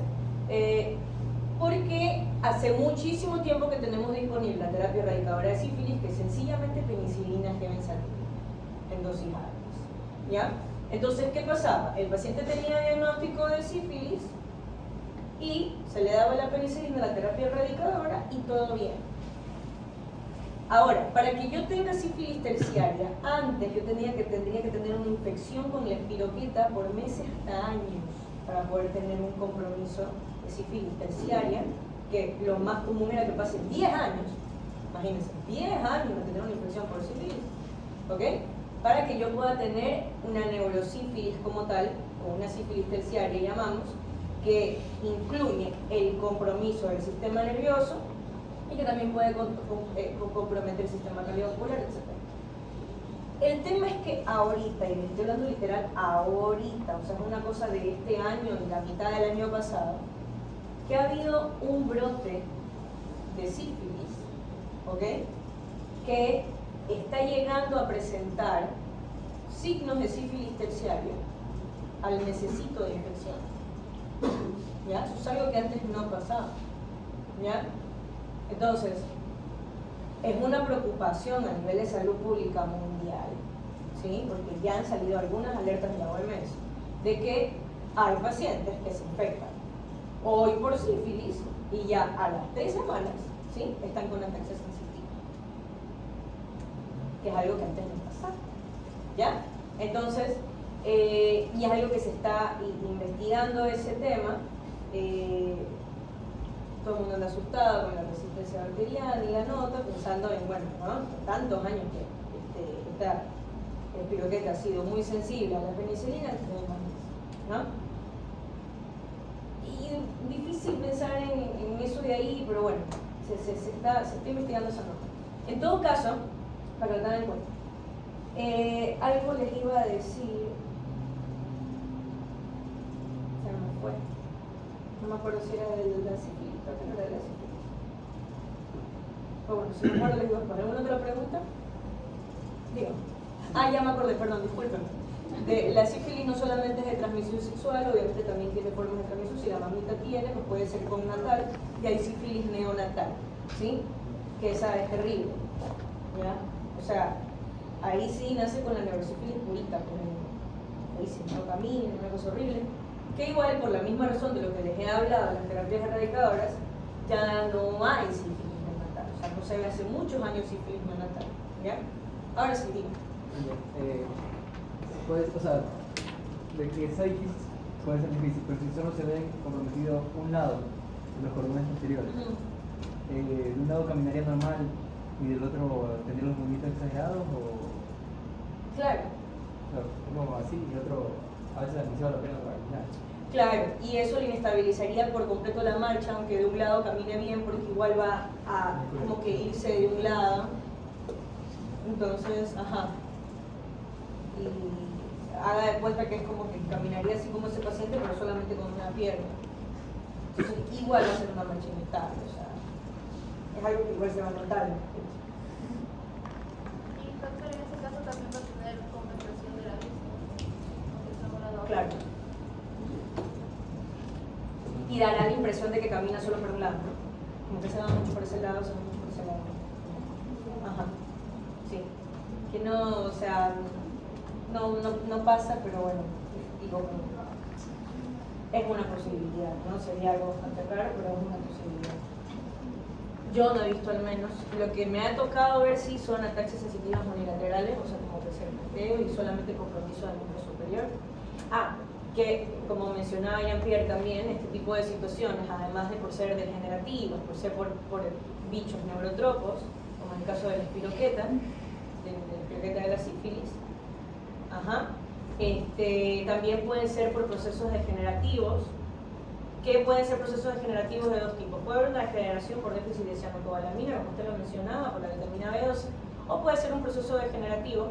porque hace muchísimo tiempo que tenemos disponible la terapia erradicadora de sífilis, que es sencillamente penicilina G benzatina, en dosis altas, ¿ya? Entonces, ¿qué pasaba? El paciente tenía diagnóstico de sífilis y se le daba la penicilina, la terapia erradicadora y todo bien. Ahora, para que yo tenga sífilis terciaria, antes yo tendría que tener una infección con la espiroqueta por meses hasta años para poder tener un compromiso de sífilis terciaria, que lo más común era que pase 10 años, imagínense, 10 años de tener una infección por sífilis, ¿ok? Para que yo pueda tener una neurosífilis como tal, o una sífilis terciaria llamamos, que incluye el compromiso del sistema nervioso y que también puede comprometer el sistema cardiovascular, etc. El tema es que ahorita, y les estoy hablando literal ahorita, o sea, es una cosa de este año y la mitad del año pasado, que ha habido un brote de sífilis, ¿ok? Que está llegando a presentar signos de sífilis terciaria al mesecito de infección. ¿Ya? Eso es algo que antes no pasaba. ¿Ya? Entonces, es una preocupación a nivel de salud pública mundial, ¿sí? Porque ya han salido algunas alertas de la OMS de que hay pacientes que se infectan hoy por sífilis y ya a las 3 semanas, ¿sí? Están con ataxia sensitiva, que es algo que antes no pasaba, ¿ya? Entonces, y es algo que se está investigando ese tema, todo el mundo anda asustado con la resistencia bacteriana y la nota, pensando en, bueno, ¿no? Tantos años que esta espiroqueta ha sido muy sensible a la penicilina, ¿no? Y difícil pensar en eso de ahí, pero bueno, se está investigando esa nota. En todo caso, para tener en cuenta, algo les iba a decir, se me fue, no me acuerdo si era de la sífilis, creo que no era de la sífilis. Pero bueno, si me acuerdo les digo, ¿alguna otra pregunta? Digo. Ya me acordé, perdón, disculpen. La sífilis no solamente es de transmisión sexual, obviamente también tiene formas de transmisión. Si la mamita tiene, pues puede ser congnatal, y hay sífilis neonatal, ¿sí? Que esa es terrible, ¿ya? O sea, ahí sí nace con la neurosífilis purita, ahí sí no camina, una cosa horrible. Que igual, por la misma razón de lo que les he hablado, las terapias erradicadoras, ya no hay sífilis neonatal. O sea, no se ve hace muchos años sífilis neonatal, ¿ya? Ahora sí, digo. Pues, o sea, de que sea difícil, puede ser difícil, pero si solo se ve comprometido un lado de los cordones posteriores, de un lado caminaría normal y del otro tendría los movimientos exagerados, o Claro. como así, y el otro a veces demasiado la pena para caminar. Claro, y eso le inestabilizaría por completo la marcha, aunque de un lado camine bien, porque igual va a como que irse de un lado. Entonces, y haga de cuenta que es como que caminaría así como ese paciente, pero solamente con una pierna. Entonces, igual va a ser una marcha inestable, o sea, es algo que igual se va a notar. Y doctor, en ese caso también va a tener compensación de la vista, aunque está morado. Claro. Y dará la impresión de que camina solo por un lado, ¿no? Como que se va mucho por ese lado, se va mucho por ese lado. Sí. Que no, o sea, no pasa, pero bueno, digo, es una posibilidad, ¿no? Sería algo bastante raro, pero es una posibilidad. Yo no he visto al menos. Lo que me ha tocado ver sí son ataxias sensitivas unilaterales, o sea, como que se bloqueo y solamente compromiso del miembro superior. Que como mencionaba Jean-Pierre también, este tipo de situaciones, además de por ser degenerativas, por ser por bichos neurotropos, como en el caso de la espiroqueta, de la sífilis, también pueden ser por procesos degenerativos, que pueden ser procesos degenerativos de dos tipos. Puede haber una degeneración por déficit de cianocobalamina, como usted lo mencionaba, por la vitamina B12, o puede ser un proceso degenerativo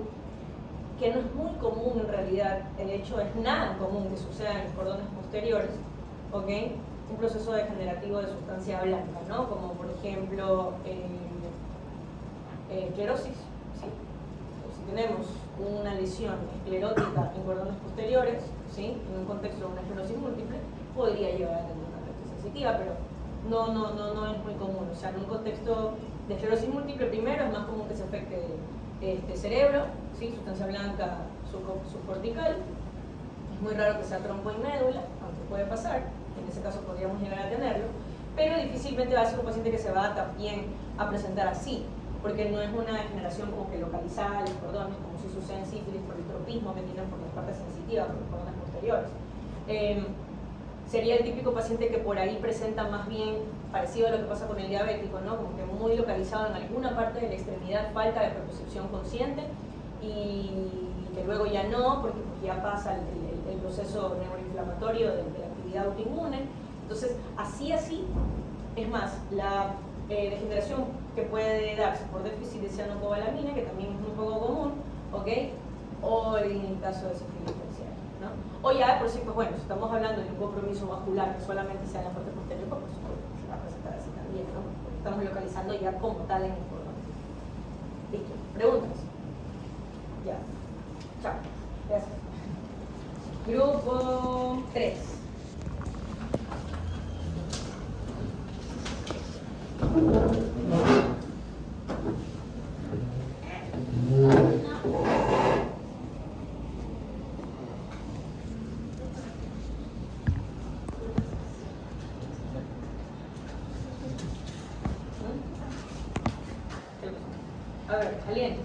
que no es muy común en realidad, de hecho es nada común que suceda en los cordones posteriores, ¿ok? Un proceso degenerativo de sustancia blanca, ¿no? Como por ejemplo esclerosis, ¿sí? Si tenemos una lesión esclerótica en cordones posteriores, ¿sí? En un contexto de una esclerosis múltiple, podría llevar a tener una ataxia sensitiva, pero no es muy común. O sea, en un contexto de esclerosis múltiple, primero es más común que se afecte cerebro, ¿sí? Sustancia blanca subcortical. Es muy raro que sea trompo y médula, aunque puede pasar, en ese caso podríamos llegar a tenerlo, pero difícilmente va a ser un paciente que se va también a presentar así, porque no es una degeneración como que localizada en los cordones, como si sucede en sífilis por el tropismo que tienen por las partes sensitivas, por los cordones posteriores. Sería el típico paciente que por ahí presenta más bien parecido a lo que pasa con el diabético, ¿no? Como que muy localizado en alguna parte de la extremidad, falta de propiocepción consciente, y que luego ya no, porque ya pasa el proceso neuroinflamatorio de la actividad autoinmune. Entonces, así, es más, la degeneración que puede darse por déficit de cianocobalamina, que también es muy poco común, ¿ok? O en el caso de sífilis terciaria, ¿no? O ya, por ejemplo, bueno, si estamos hablando de un compromiso vascular que solamente sea en la parte posterior, pues por supuesto se va a presentar así también, ¿no? Porque estamos localizando ya como tal en el cordón. Listo. ¿Preguntas? Ya. Chao. Gracias. Grupo 3. A ver, alientes.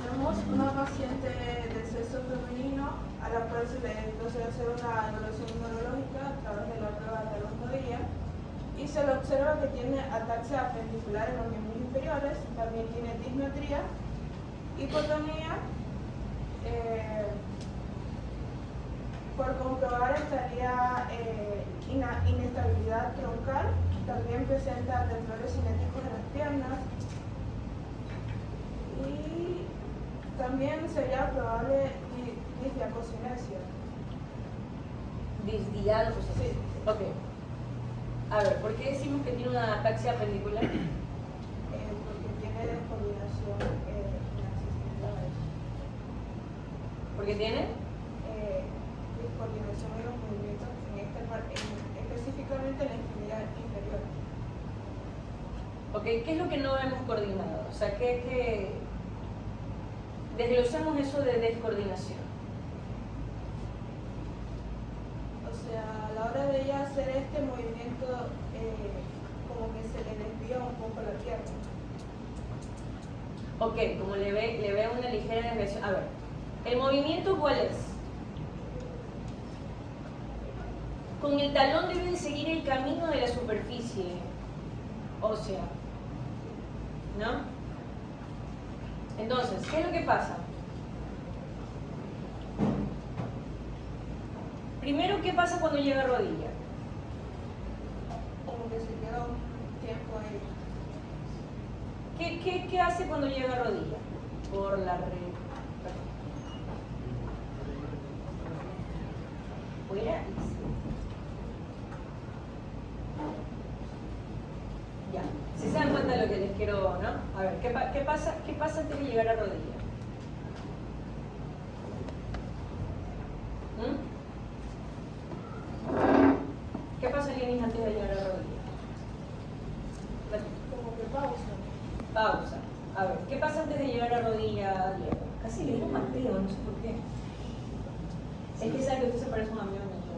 Tenemos una paciente de sexo femenino a la cual se le procede a hacer una evaluación neurológica a través de la prueba de los y se le observa que tiene ataxia appendicular en los miembros inferiores, también tiene dismetría, hipotonía. Por comprobar estaría inestabilidad troncal, también presenta temblores cinéticos en las piernas y también sería probable disdiapocinesia. Disdiapocinesia. Sí. Ok. A ver, ¿por qué decimos que tiene una ataxia appendicular? Porque tiene descoordinación en las extremidades. ¿Por qué tiene? Descoordinación en los movimientos, específicamente en la extremidad inferior. Ok, ¿qué es lo que no hemos coordinado? O sea, ¿qué desglosamos eso de descoordinación? O sea, a la hora de ella hacer este movimiento, como que se le desvía un poco la pierna. Ok, como le ve una ligera desviación. A ver, ¿el movimiento cuál es? Con el talón deben seguir el camino de la superficie ósea, ¿no? Entonces, ¿qué es lo que pasa? Primero, ¿qué pasa cuando llega a rodilla? Como que se queda un tiempo ahí. ¿Qué hace cuando llega a rodilla? Por la fuera. Ya, si se dan cuenta de lo que les quiero, ¿no? A ver, ¿qué pasa antes de llegar a rodilla? ¿Qué pasa, Lienis, antes de llegar a rodilla? Como que pausa. Pausa. A ver, ¿qué pasa antes de llegar a rodilla, Diego? Casi le digo Mateo, no sé por qué. Es que sabe que usted se parece a un amigo mío.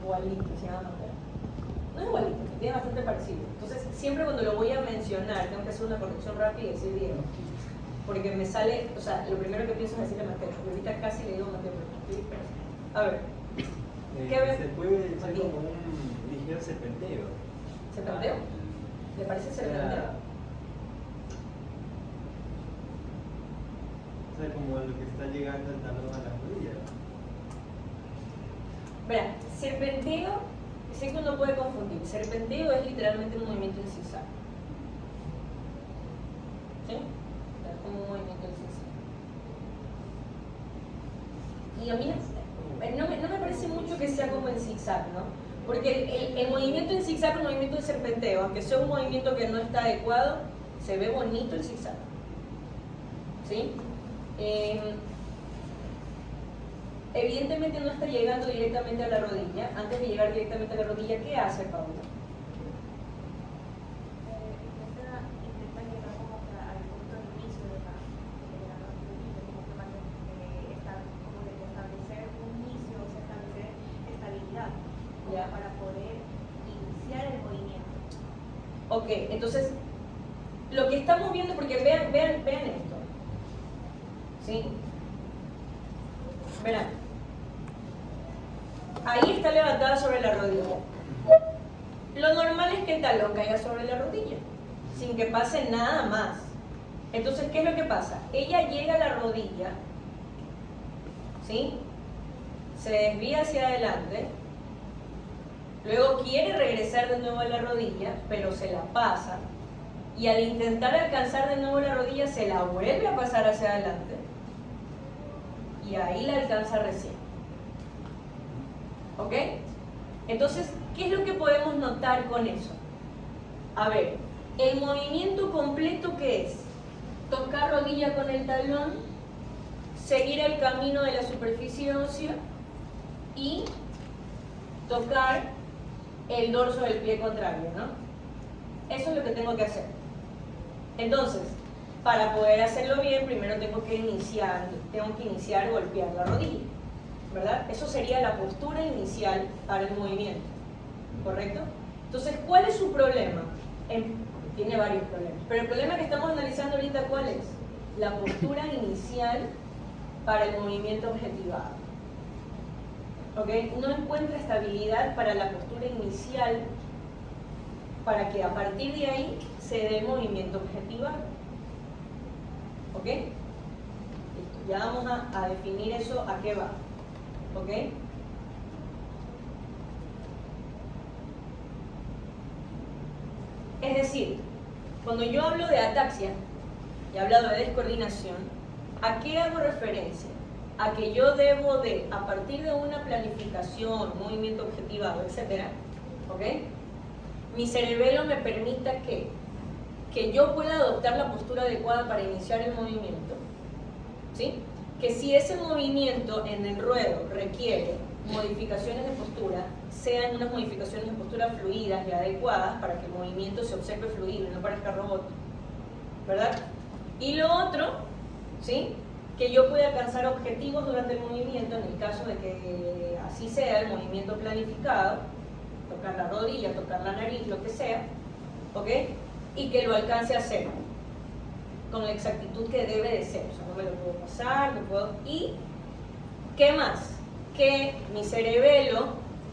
Igualito, se llama Mateo. No es igualito, tiene bastante parecido. Entonces, siempre cuando lo voy a mencionar, tengo que hacer una corrección rápida y decir Diego. Porque me sale, o sea, lo primero que pienso es decirle Mateo. Y ahorita casi le digo Mateo, pero estoy dispersa. A ver. ¿Qué ve? Se puede ser Aquí. como un ligero serpenteo. ¿Serpenteo? ¿Le parece serpenteo? O sea, como lo que está llegando el talón a la rodilla. Verá, serpenteo, sé que uno puede confundir. Serpenteo es literalmente un movimiento en zigzag. ¿Sí? Es como un movimiento en zigzag. Y a mí no me parece mucho que sea como en zigzag, ¿no? Porque el movimiento en zigzag, el movimiento en serpenteo, aunque sea un movimiento que no está adecuado, se ve bonito el zigzag. ¿Sí? Evidentemente no está llegando directamente a la rodilla. Antes de llegar directamente a la rodilla, ¿qué hace Paula? Intenta llegar como que al punto de inicio de la rodilla, como que establecer un inicio, o sea, establecer estabilidad, como Ya. para poder iniciar el movimiento. Ok, entonces, lo que estamos viendo, porque vean esto. ¿Sí? Verán. Ahí está levantada sobre la rodilla. Lo normal es que el talón caiga sobre la rodilla, sin que pase nada más. Entonces, ¿qué es lo que pasa? Ella llega a la rodilla, ¿sí? Se desvía hacia adelante, luego quiere regresar de nuevo a la rodilla, pero se la pasa, y al intentar alcanzar de nuevo la rodilla, se la vuelve a pasar hacia adelante, y ahí la alcanza recién. ¿Ok? Entonces, ¿qué es lo que podemos notar con eso? A ver, el movimiento completo, ¿qué es? Tocar rodilla con el talón, seguir el camino de la superficie ósea y tocar el dorso del pie contrario, ¿no? Eso es lo que tengo que hacer. Entonces, para poder hacerlo bien, primero tengo que iniciar golpear la rodilla, ¿verdad? Eso sería la postura inicial para el movimiento, ¿correcto? Entonces, ¿cuál es su problema? Tiene varios problemas, pero el problema que estamos analizando ahorita, ¿cuál es? La postura inicial para el movimiento objetivado. ¿Ok? No encuentra estabilidad para la postura inicial para que a partir de ahí se dé el movimiento objetival. ¿Ok? Listo. Ya vamos a definir eso a qué va. ¿Ok? Es decir, cuando yo hablo de ataxia y he hablado de descoordinación, ¿a qué hago referencia? A que yo debo de, a partir de una planificación, movimiento objetivado, etc., ¿ok? Mi cerebelo me permita que yo pueda adoptar la postura adecuada para iniciar el movimiento, ¿sí? Que si ese movimiento en el ruedo requiere modificaciones de postura, sean unas modificaciones de postura fluidas y adecuadas para que el movimiento se observe fluido y no parezca robot, ¿verdad? Y lo otro, ¿sí? Que yo pueda alcanzar objetivos durante el movimiento, en el caso de que así sea, el movimiento planificado, tocar la rodilla, tocar la nariz, lo que sea, ¿ok? Y que lo alcance a hacer con la exactitud que debe de ser, o sea, no me lo puedo pasar, no puedo... Y, ¿qué más? Que mi cerebelo,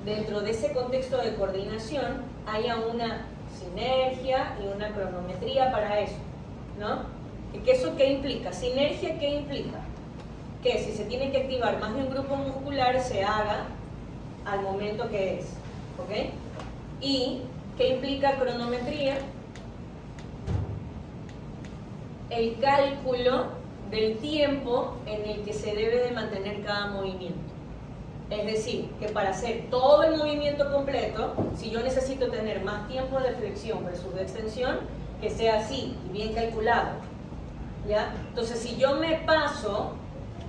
dentro de ese contexto de coordinación, haya una sinergia y una cronometría para eso, ¿no? ¿Que eso qué implica? Sinergia, ¿qué implica? Que si se tiene que activar más de un grupo muscular, se haga al momento que es, ¿ok? ¿Y qué implica cronometría? El cálculo del tiempo en el que se debe de mantener cada movimiento. Es decir, que para hacer todo el movimiento completo, si yo necesito tener más tiempo de flexión versus de extensión, que sea así y bien calculado, ¿ya? Entonces, si yo me paso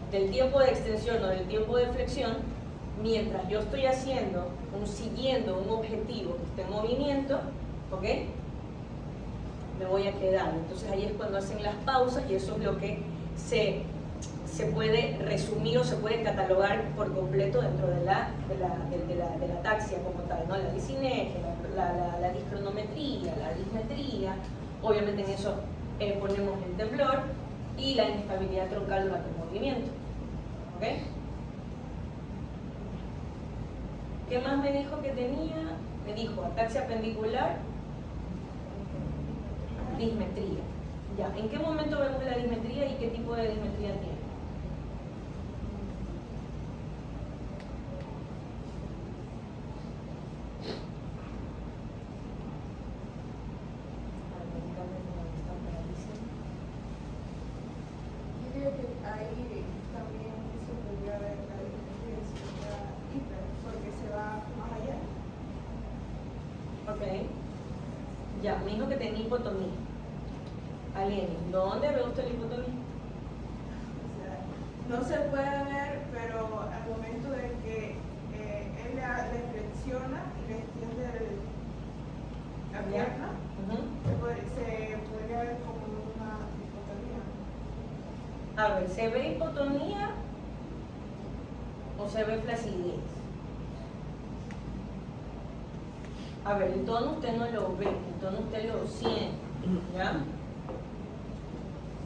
del tiempo de extensión o del tiempo de flexión, mientras yo estoy siguiendo un objetivo que esté en movimiento, ¿ok? Me voy a quedar. Entonces ahí es cuando hacen las pausas y eso es lo que se puede resumir o se puede catalogar por completo dentro de la ataxia como tal, ¿no? La disinergia, la discronometría, la dismetría, obviamente en eso ponemos el temblor y la inestabilidad troncal durante el movimiento. ¿Ok? ¿Qué más me dijo que tenía? Me dijo ataxia pendicular, dismetría. Ya, ¿en qué momento vemos la dismetría y qué tipo de dismetría tiene? Yo creo que ahí también se podría ver la diferencia hiper, porque se va más allá. Ok. Ya, me dijo que tenía hipotonía. Alguien, ¿dónde ve usted la hipotonía? O sea, no se puede ver, pero al momento de que él le flexiona y le extiende la pierna, se podría ver como una hipotonía. A ver, ¿se ve hipotonía o se ve flacidez? A ver, el tono usted no lo ve, el tono usted lo siente, ¿ya?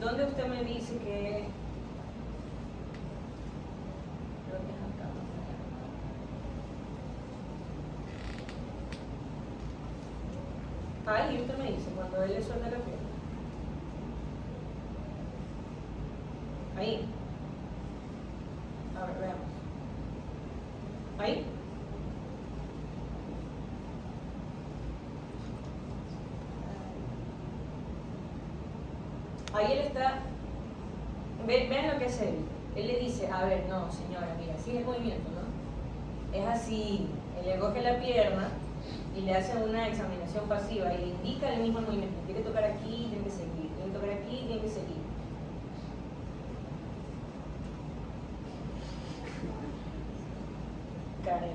¿Dónde usted me dice que...? Creo que es acá. Ahí usted me dice, cuando él le suelta la pierna. Ahí. A ver, veamos. Ahí. Ahí él está, vean lo que hace él. Él le dice, a ver, no señora, mira, sigue el movimiento, ¿no? Es así, él le coge la pierna y le hace una examinación pasiva y le indica el mismo movimiento. Tiene que tocar aquí, tiene que seguir, tiene que tocar aquí, tiene que seguir. Caray,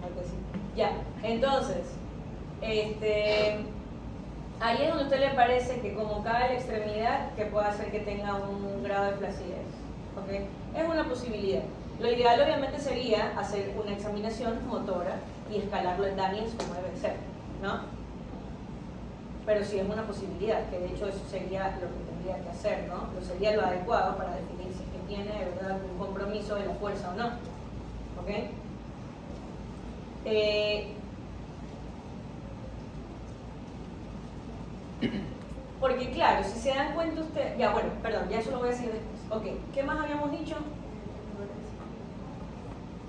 algo así. Ya, entonces, ahí es donde a usted le parece que como cae la extremidad, que puede hacer que tenga un grado de flacidez. ¿Okay? Es una posibilidad. Lo ideal obviamente sería hacer una examinación motora y escalarlo en Daniels como debe ser, ¿no? Pero sí es una posibilidad, que de hecho eso sería lo que tendría que hacer, ¿no? Lo sería lo adecuado para definir si es que tiene de verdad un compromiso de la fuerza o no. ¿Ok? Porque claro, si se dan cuenta ustedes, ya bueno, perdón, ya eso lo voy a decir después. Ok, ¿qué más habíamos dicho?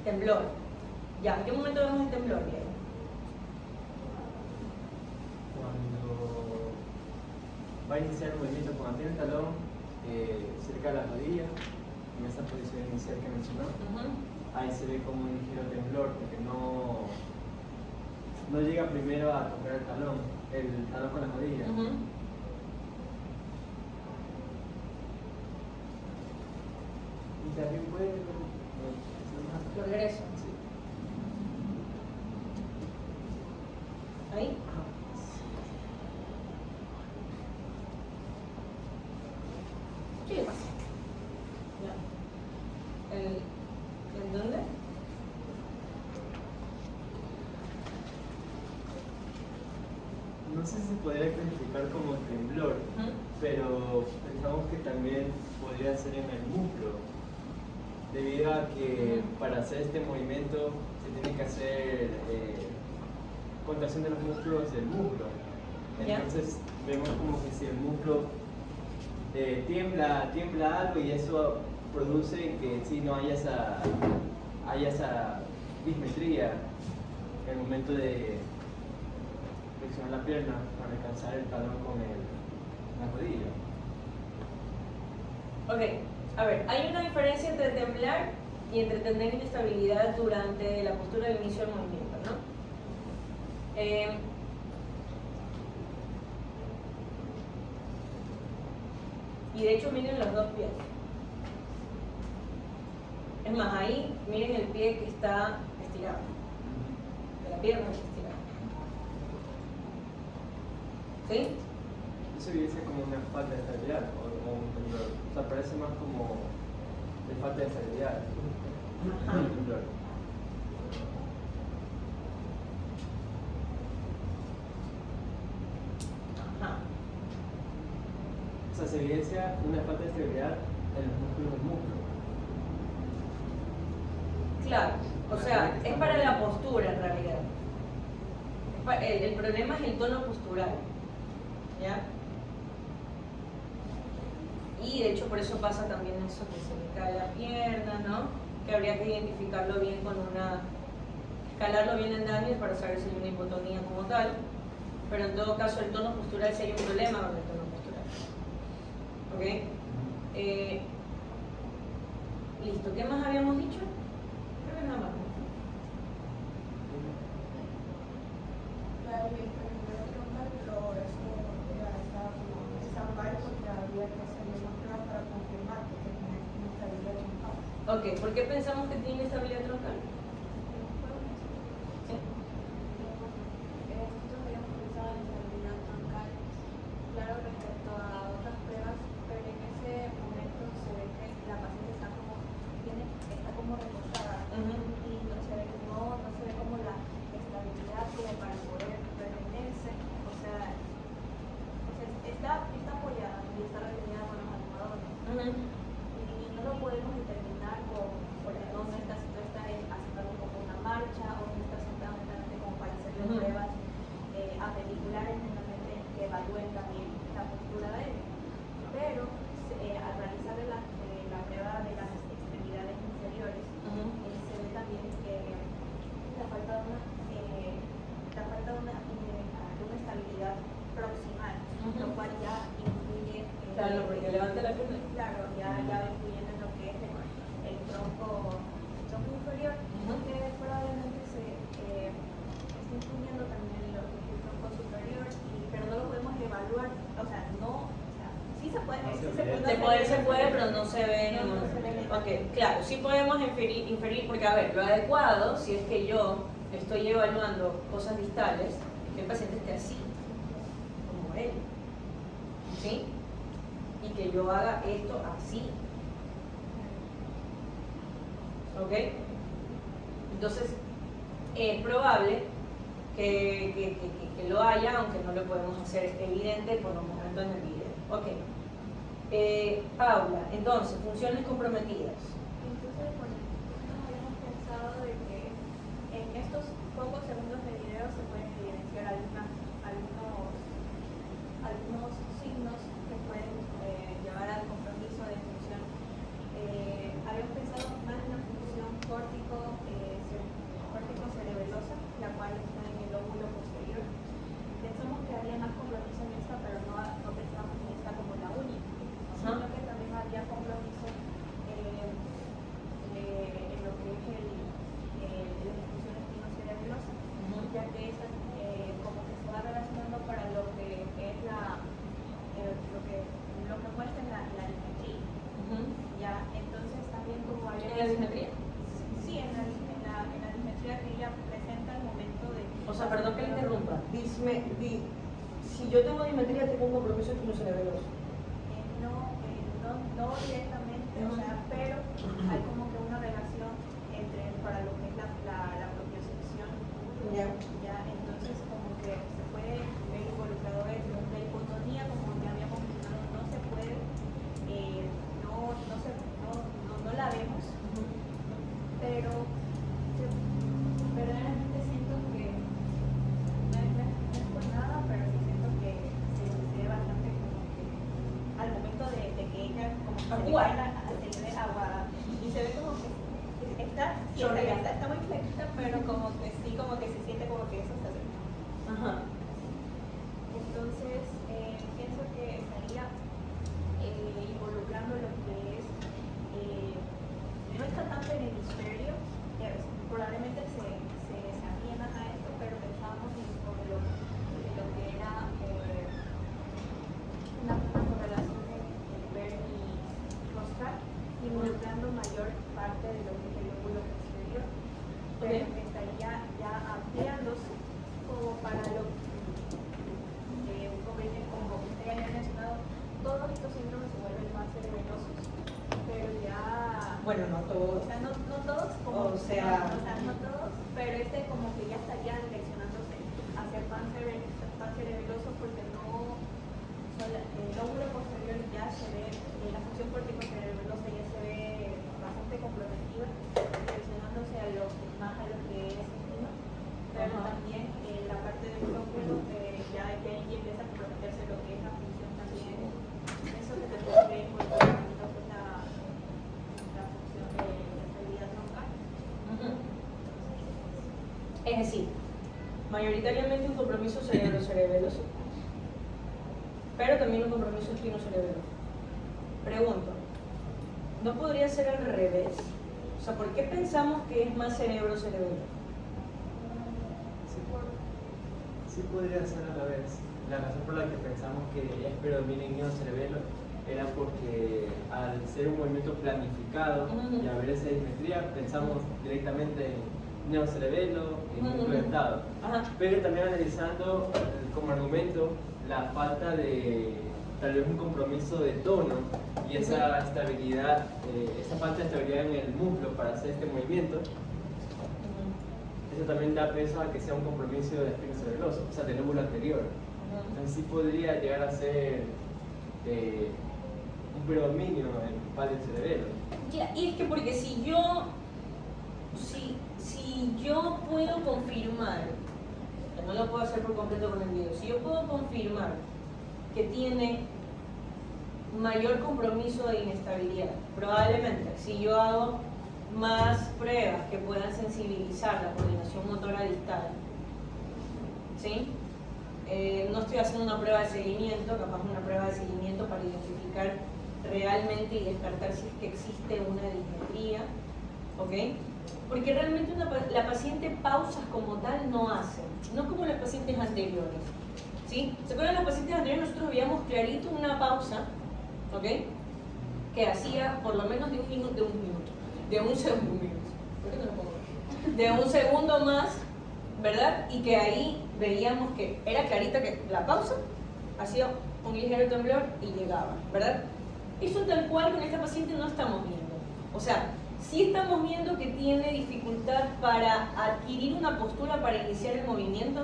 Temblor. Ya, ¿en qué momento vemos el temblor? Bien. Cuando va a iniciar el movimiento, cuando tiene el talón cerca de la rodilla, en esa posición inicial que mencionó, ahí se ve como un ligero temblor, porque no llega primero a tocar el talón con la rodilla. Y también puede Progreso. Sí. ¿Ahí? ¿Qué le pasa? Ya. ¿En dónde? No sé si se podría clasificar como temblor, pero pensamos que también podría ser en el muslo, debido a que para hacer este movimiento se tiene que hacer contracción de los músculos del muslo. Entonces vemos como que si el muslo tiembla algo y eso produce que sí no haya esa dismetría en el momento de flexionar la pierna para alcanzar el talón con la rodilla. Ok, a ver, hay una diferencia entre temblar y entre tener inestabilidad durante la postura del inicio del movimiento, ¿no? Y de hecho miren los dos pies. Es más, ahí miren el pie que está estirado, de la pierna que está estirada. ¿Sí? Eso evidencia como una falta de estabilidad o un temblor. O sea, parece más como de falta de estabilidad. Ajá. El temblor. Ajá. O sea, se evidencia una falta de estabilidad en los músculos del muslo. Claro, o sea, es para la postura en realidad. El problema es el tono postural, ¿ya? Y de hecho por eso pasa también eso que se le cae la pierna, ¿no? Que habría que identificarlo bien escalarlo bien en Daniel para saber si hay una hipotonía como tal. Pero en todo caso el tono postural sí hay un problema con el tono postural. ¿Ok? Listo, ¿qué más habíamos dicho? Creo que nada más. La electricidad troncal, pero eso ya estaba como stand-by porque había que hacerle más pruebas para confirmar que tenía inestabilidad troncal. Ok, ¿por qué pensamos que tiene estabilidad troncal? Sí. Nosotros habíamos pensado en estabilidad troncal, claro, respecto a otras pruebas, pero en ese momento se ve que la paciente está como recostada y no se ve como la estabilidad como para poder retenerse, o sea está apoyada y está retenida con los almohadones. Y no lo podemos determinar porque no está haciendo como una marcha o no está sentada netamente como para hacerle pruebas apendiculares netamente que evalúen también la postura de él. Pero al realizar la prueba de las extremidades inferiores, se ve también que la falta de una estabilidad proximal, lo cual ya influye Claro, porque levanta la pierna. claro, ya va influyendo en lo que es el tronco inferior, que probablemente esté influyendo también en lo que es el tronco superior, pero no lo podemos evaluar, sí se puede, Se puede, pero no se ve. No se ve. Ok, claro, sí podemos inferir, porque a ver, lo adecuado, si es que yo estoy evaluando cosas distales, es que el paciente esté así, como él, ¿sí? Y que yo haga esto así. ¿Ok? Entonces, es probable que lo haya, aunque no lo podemos hacer evidente por los momentos en el video. Ok. Paula, entonces, funciones comprometidas. Entonces, bueno, nosotros habíamos pensado de que en estos pocos segundos de video se pueden evidenciar algunos algunos signos que pueden llevar al compromiso de función. Habíamos pensado más en la función córtico-cerebelosa, la cual está en el lóbulo posterior. Pensamos que había más compromiso en esta, pero no pensamos en esta como la única, sino que también había compromiso en lo que es la disfunción espinocerebelosa, ya que esa como que se va relacionando para lo que es lo que muestra en la dismetría. Ya, entonces también como había... ¿En la dismetría? Sí, en la dismetría que ella presenta al momento de... O sea, perdón que le interrumpa. Si yo tengo dismetría, tengo un compromiso espinocerebeloso. No directamente, o sea, pero hay como que una relación para lo que es la propiocepción. Ya. Entonces como que se puede ver involucrado eso. La hipotonía, como ya habíamos mencionado, no se puede, no la vemos, pero verdaderamente siento que no es por nada, pero sí siento que se ve bastante como que al momento de que ella como que se le agua y se ve como que está muy flequita, pero como que sí, como que se siente como que eso está cerca. Ajá. Entonces pienso que estaría involucrando lo que es no está tanto en el hemisferio, probablemente se atiendan a esto, pero pensábamos en lo que era una correlación en ver y rostral, involucrando mayor parte de lo que es el lóbulo posterior, pero estaría ya ampliándose como para lo como usted ya había mencionado, todos estos síndromes se vuelven más cerebelosos, pero ya... Bueno, no todos. O sea, no todos, como, no todos, pero como que ya estaría direccionándose hacia el pancerebeloso porque el lóbulo posterior ya se ve, la función córtico-cerebelosa ya se ve bastante comprometida, direccionándose más a lo que es espino, pero también la parte del lóbulo ya empieza a comprometerse lo que es la función también, eso que también se ve involucrado en lo que es la función de la estabilidad troncal. Es decir, mayoritariamente un compromiso cerebro-cerebeloso, pero también un compromiso espino-cerebeloso. Pregunto, ¿no podría ser al revés? O sea, ¿por qué pensamos que es más cerebro-cerebeloso? Sí podría ser a la vez. La razón por la que pensamos que es predomina en neocerebelo era porque al ser un movimiento planificado y haber esa dismetría, pensamos directamente en neocerebelo, en núcleo dentado. Pero también analizando como argumento la falta de tal vez un compromiso de tono y esa estabilidad, esa falta de estabilidad en el muslo para hacer este movimiento. Eso también da peso a que sea un compromiso de espino cerebeloso, o sea, del lóbulo anterior. Entonces sí podría llegar a ser un predominio en el palio cerebelo. Ya, y es que porque si yo puedo confirmar, que no lo puedo hacer por completo con el video, si yo puedo confirmar que tiene mayor compromiso de inestabilidad, probablemente si yo hago más pruebas que puedan sensibilizar la coordinación motora distal, ¿sí? No estoy haciendo una prueba de seguimiento, capaz una prueba de seguimiento para identificar realmente y descartar si es que existe una dismetría, ¿ok? Porque realmente la paciente pausas como tal no hace, no como las pacientes anteriores, ¿sí? ¿Se acuerdan de las pacientes anteriores? Nosotros veíamos clarito una pausa, ¿ok? Que hacía por lo menos de un segundo más, ¿verdad? Y que ahí veíamos que era clarita que la pausa hacía un ligero temblor y llegaba, ¿verdad? Eso tal cual con esta paciente no estamos viendo. O sea, sí estamos viendo que tiene dificultad para adquirir una postura para iniciar el movimiento.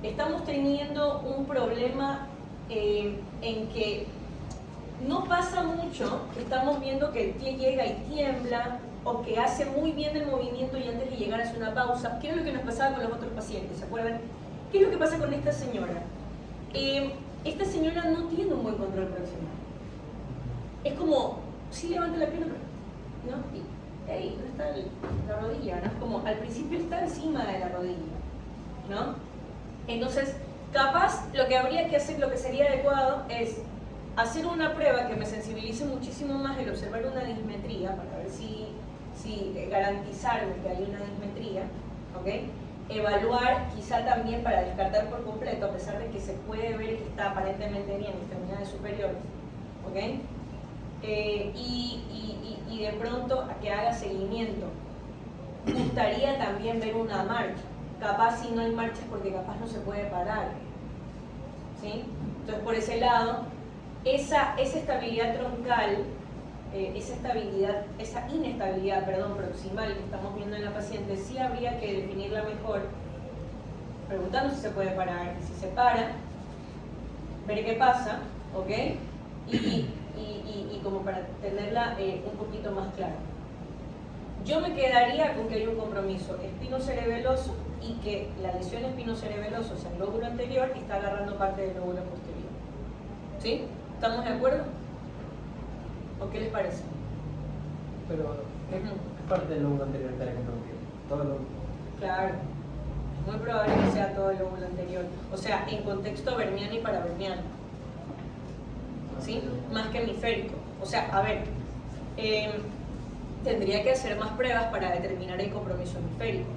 Estamos teniendo un problema en que no pasa mucho, estamos viendo que el pie llega y tiembla, o que hace muy bien el movimiento y antes de llegar hace una pausa. ¿Qué es lo que nos pasaba con los otros pacientes? ¿Se acuerdan? ¿Qué es lo que pasa con esta señora? esta señora no tiene un buen control proximal. Es como, sí levanta la pierna, pero, ¿no? Y, hey, ¿dónde está la rodilla? ¿No? Es como, al principio está encima de la rodilla, ¿no? Entonces, capaz lo que habría que hacer, lo que sería adecuado es hacer una prueba que me sensibilice muchísimo más el observar una dismetría, para ver si garantizarme que hay una dismetría, ¿ok? Evaluar quizá también para descartar por completo, a pesar de que se puede ver que está aparentemente bien en extremidades superiores, ¿ok? Y de pronto a que haga seguimiento. Me gustaría también ver una marcha. Capaz si no hay marchas porque capaz no se puede parar, ¿sí? Entonces por ese lado, esa estabilidad troncal, esa inestabilidad, proximal que estamos viendo en la paciente, sí habría que definirla mejor, preguntando si se puede parar, y si se para, ver qué pasa, ¿ok? Y como para tenerla un poquito más clara. Yo me quedaría con que hay un compromiso espinocerebeloso y que la lesión espinocerebelosa, o sea, el lóbulo anterior, está agarrando parte del lóbulo posterior. ¿Sí? ¿Estamos de acuerdo? ¿O qué les parece? Pero, ¿qué parte del lóbulo anterior estaría comprometido? Todo el lóbulo. Claro. Es muy probable que sea todo el lóbulo anterior. O sea, en contexto verniano y paraverniano. ¿Sí? Más que hemisférico. O sea, a ver, tendría que hacer más pruebas para determinar el compromiso hemisférico.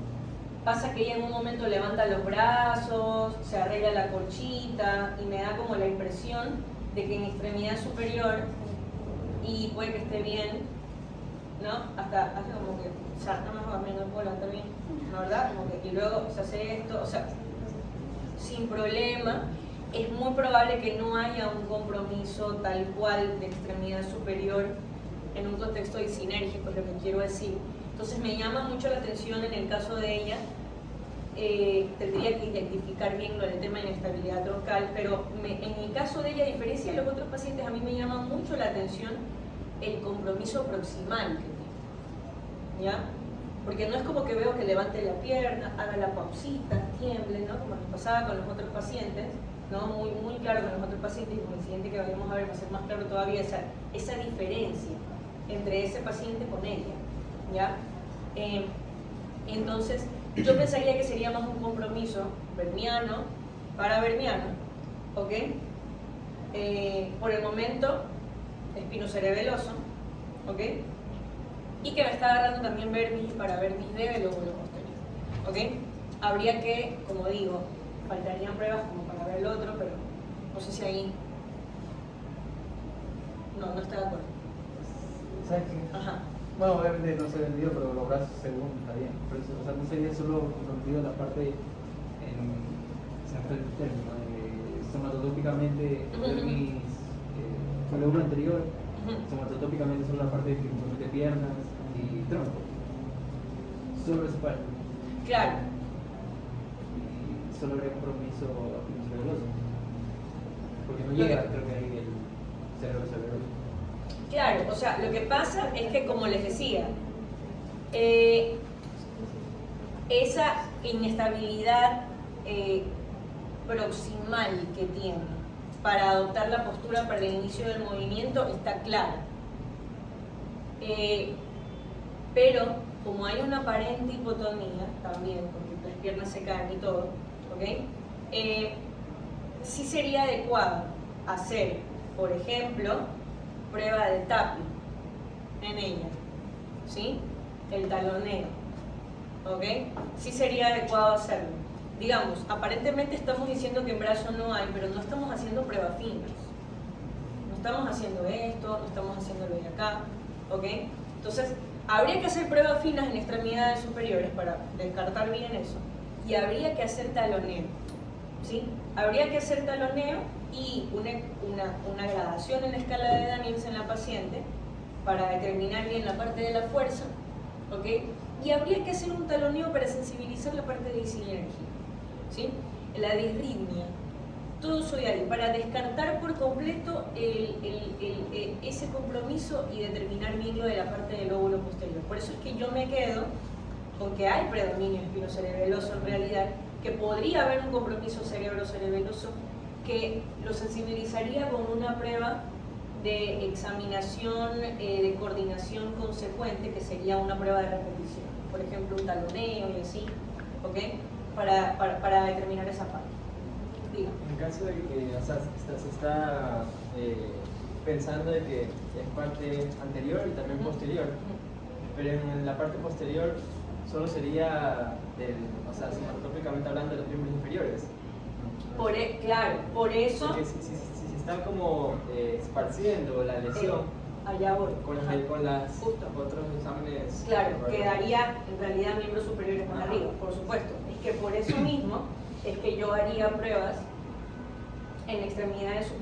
Pasa que ella en un momento levanta los brazos, se arregla la colchita y me da como la impresión de que en extremidad superior, y puede que esté bien, ¿no? Hasta hace como que, o sea, no me jodas, no puedo levantar bien, ¿no? ¿Verdad? Como que, y luego se hace esto, o sea, sin problema. Es muy probable que no haya un compromiso tal cual de extremidad superior en un contexto disinérgico, es lo que quiero decir. Entonces me llama mucho la atención en el caso de ella, tendría que identificar bien lo del tema de inestabilidad troncal, pero en el caso de ella, a diferencia de los otros pacientes, a mí me llama mucho la atención el compromiso proximal que tiene, ¿ya? Porque no es como que veo que levante la pierna, haga la pausita, tiemble, ¿no? Como nos pasaba con los otros pacientes, ¿no? Muy claro con los otros pacientes, y con el siguiente que vayamos a ver va a ser más claro todavía esa diferencia entre ese paciente con ella, ¿ya? Entonces, yo pensaría que sería más un compromiso verniano, paraverniano, ¿ok? Por el momento, espinocerebeloso, ¿ok? Y que me está agarrando también vermis y paravermis de lóbulo posterior, ¿ok? Habría que, como digo, faltarían pruebas como para ver el otro, pero no sé si ahí... No está de acuerdo. ¿Sabes qué? Ajá. Bueno, obviamente no se ha vendido, pero los brazos según está bien. Pero, o sea, no sería solo comprometido la parte, se me fue el término, somatotópicamente vermis, el lóbulo anterior, somatotópicamente solo la parte que compromete piernas y tronco. Solo esa parte. Claro. Y solo habría compromiso cerebroso. Porque no llega, creo que ahí el cerebro cerebroso. Claro, o sea, lo que pasa es que, como les decía, esa inestabilidad proximal que tiene para adoptar la postura para el inicio del movimiento está clara. Pero, como hay una aparente hipotonía también, porque las piernas se caen y todo, ¿ok? Sí sería adecuado hacer, por ejemplo, prueba de tapping en ella, ¿sí? El taloneo, ¿ok? Sí sería adecuado hacerlo. Digamos, aparentemente estamos diciendo que en brazo no hay, pero no estamos haciendo pruebas finas. No estamos haciendo esto, no estamos haciendo lo de acá, ¿ok? Entonces, habría que hacer pruebas finas en extremidades superiores para descartar bien eso. Y habría que hacer taloneo, ¿sí? Habría que hacer taloneo y una gradación en la escala de Daniels en la paciente para determinar bien la parte de la fuerza, ¿ok? Y habría que hacer un taloneo para sensibilizar la parte de disinergia, ¿sí? La disritmia, todo eso de ahí, para descartar por completo ese compromiso y determinar bien lo de la parte del lóbulo posterior. Por eso es que yo me quedo con que hay predominio espinocerebeloso en realidad, que podría haber un compromiso cerebro-cerebeloso, que lo sensibilizaría con una prueba de examinación de coordinación consecuente, que sería una prueba de repetición, por ejemplo un taloneo y así, ¿ok? Para determinar esa parte. Diga. En caso de que, o sea, se está pensando de que es parte anterior y también posterior, pero en la parte posterior solo sería, o sea, cinematográficamente hablando, de los miembros inferiores. Claro, por eso... Porque si se está como esparciendo la lesión allá voy. con Justo. otros exámenes... Claro, quedaría en realidad miembros superiores más arriba, por supuesto. Es que por eso mismo es que yo haría pruebas en extremidades superiores.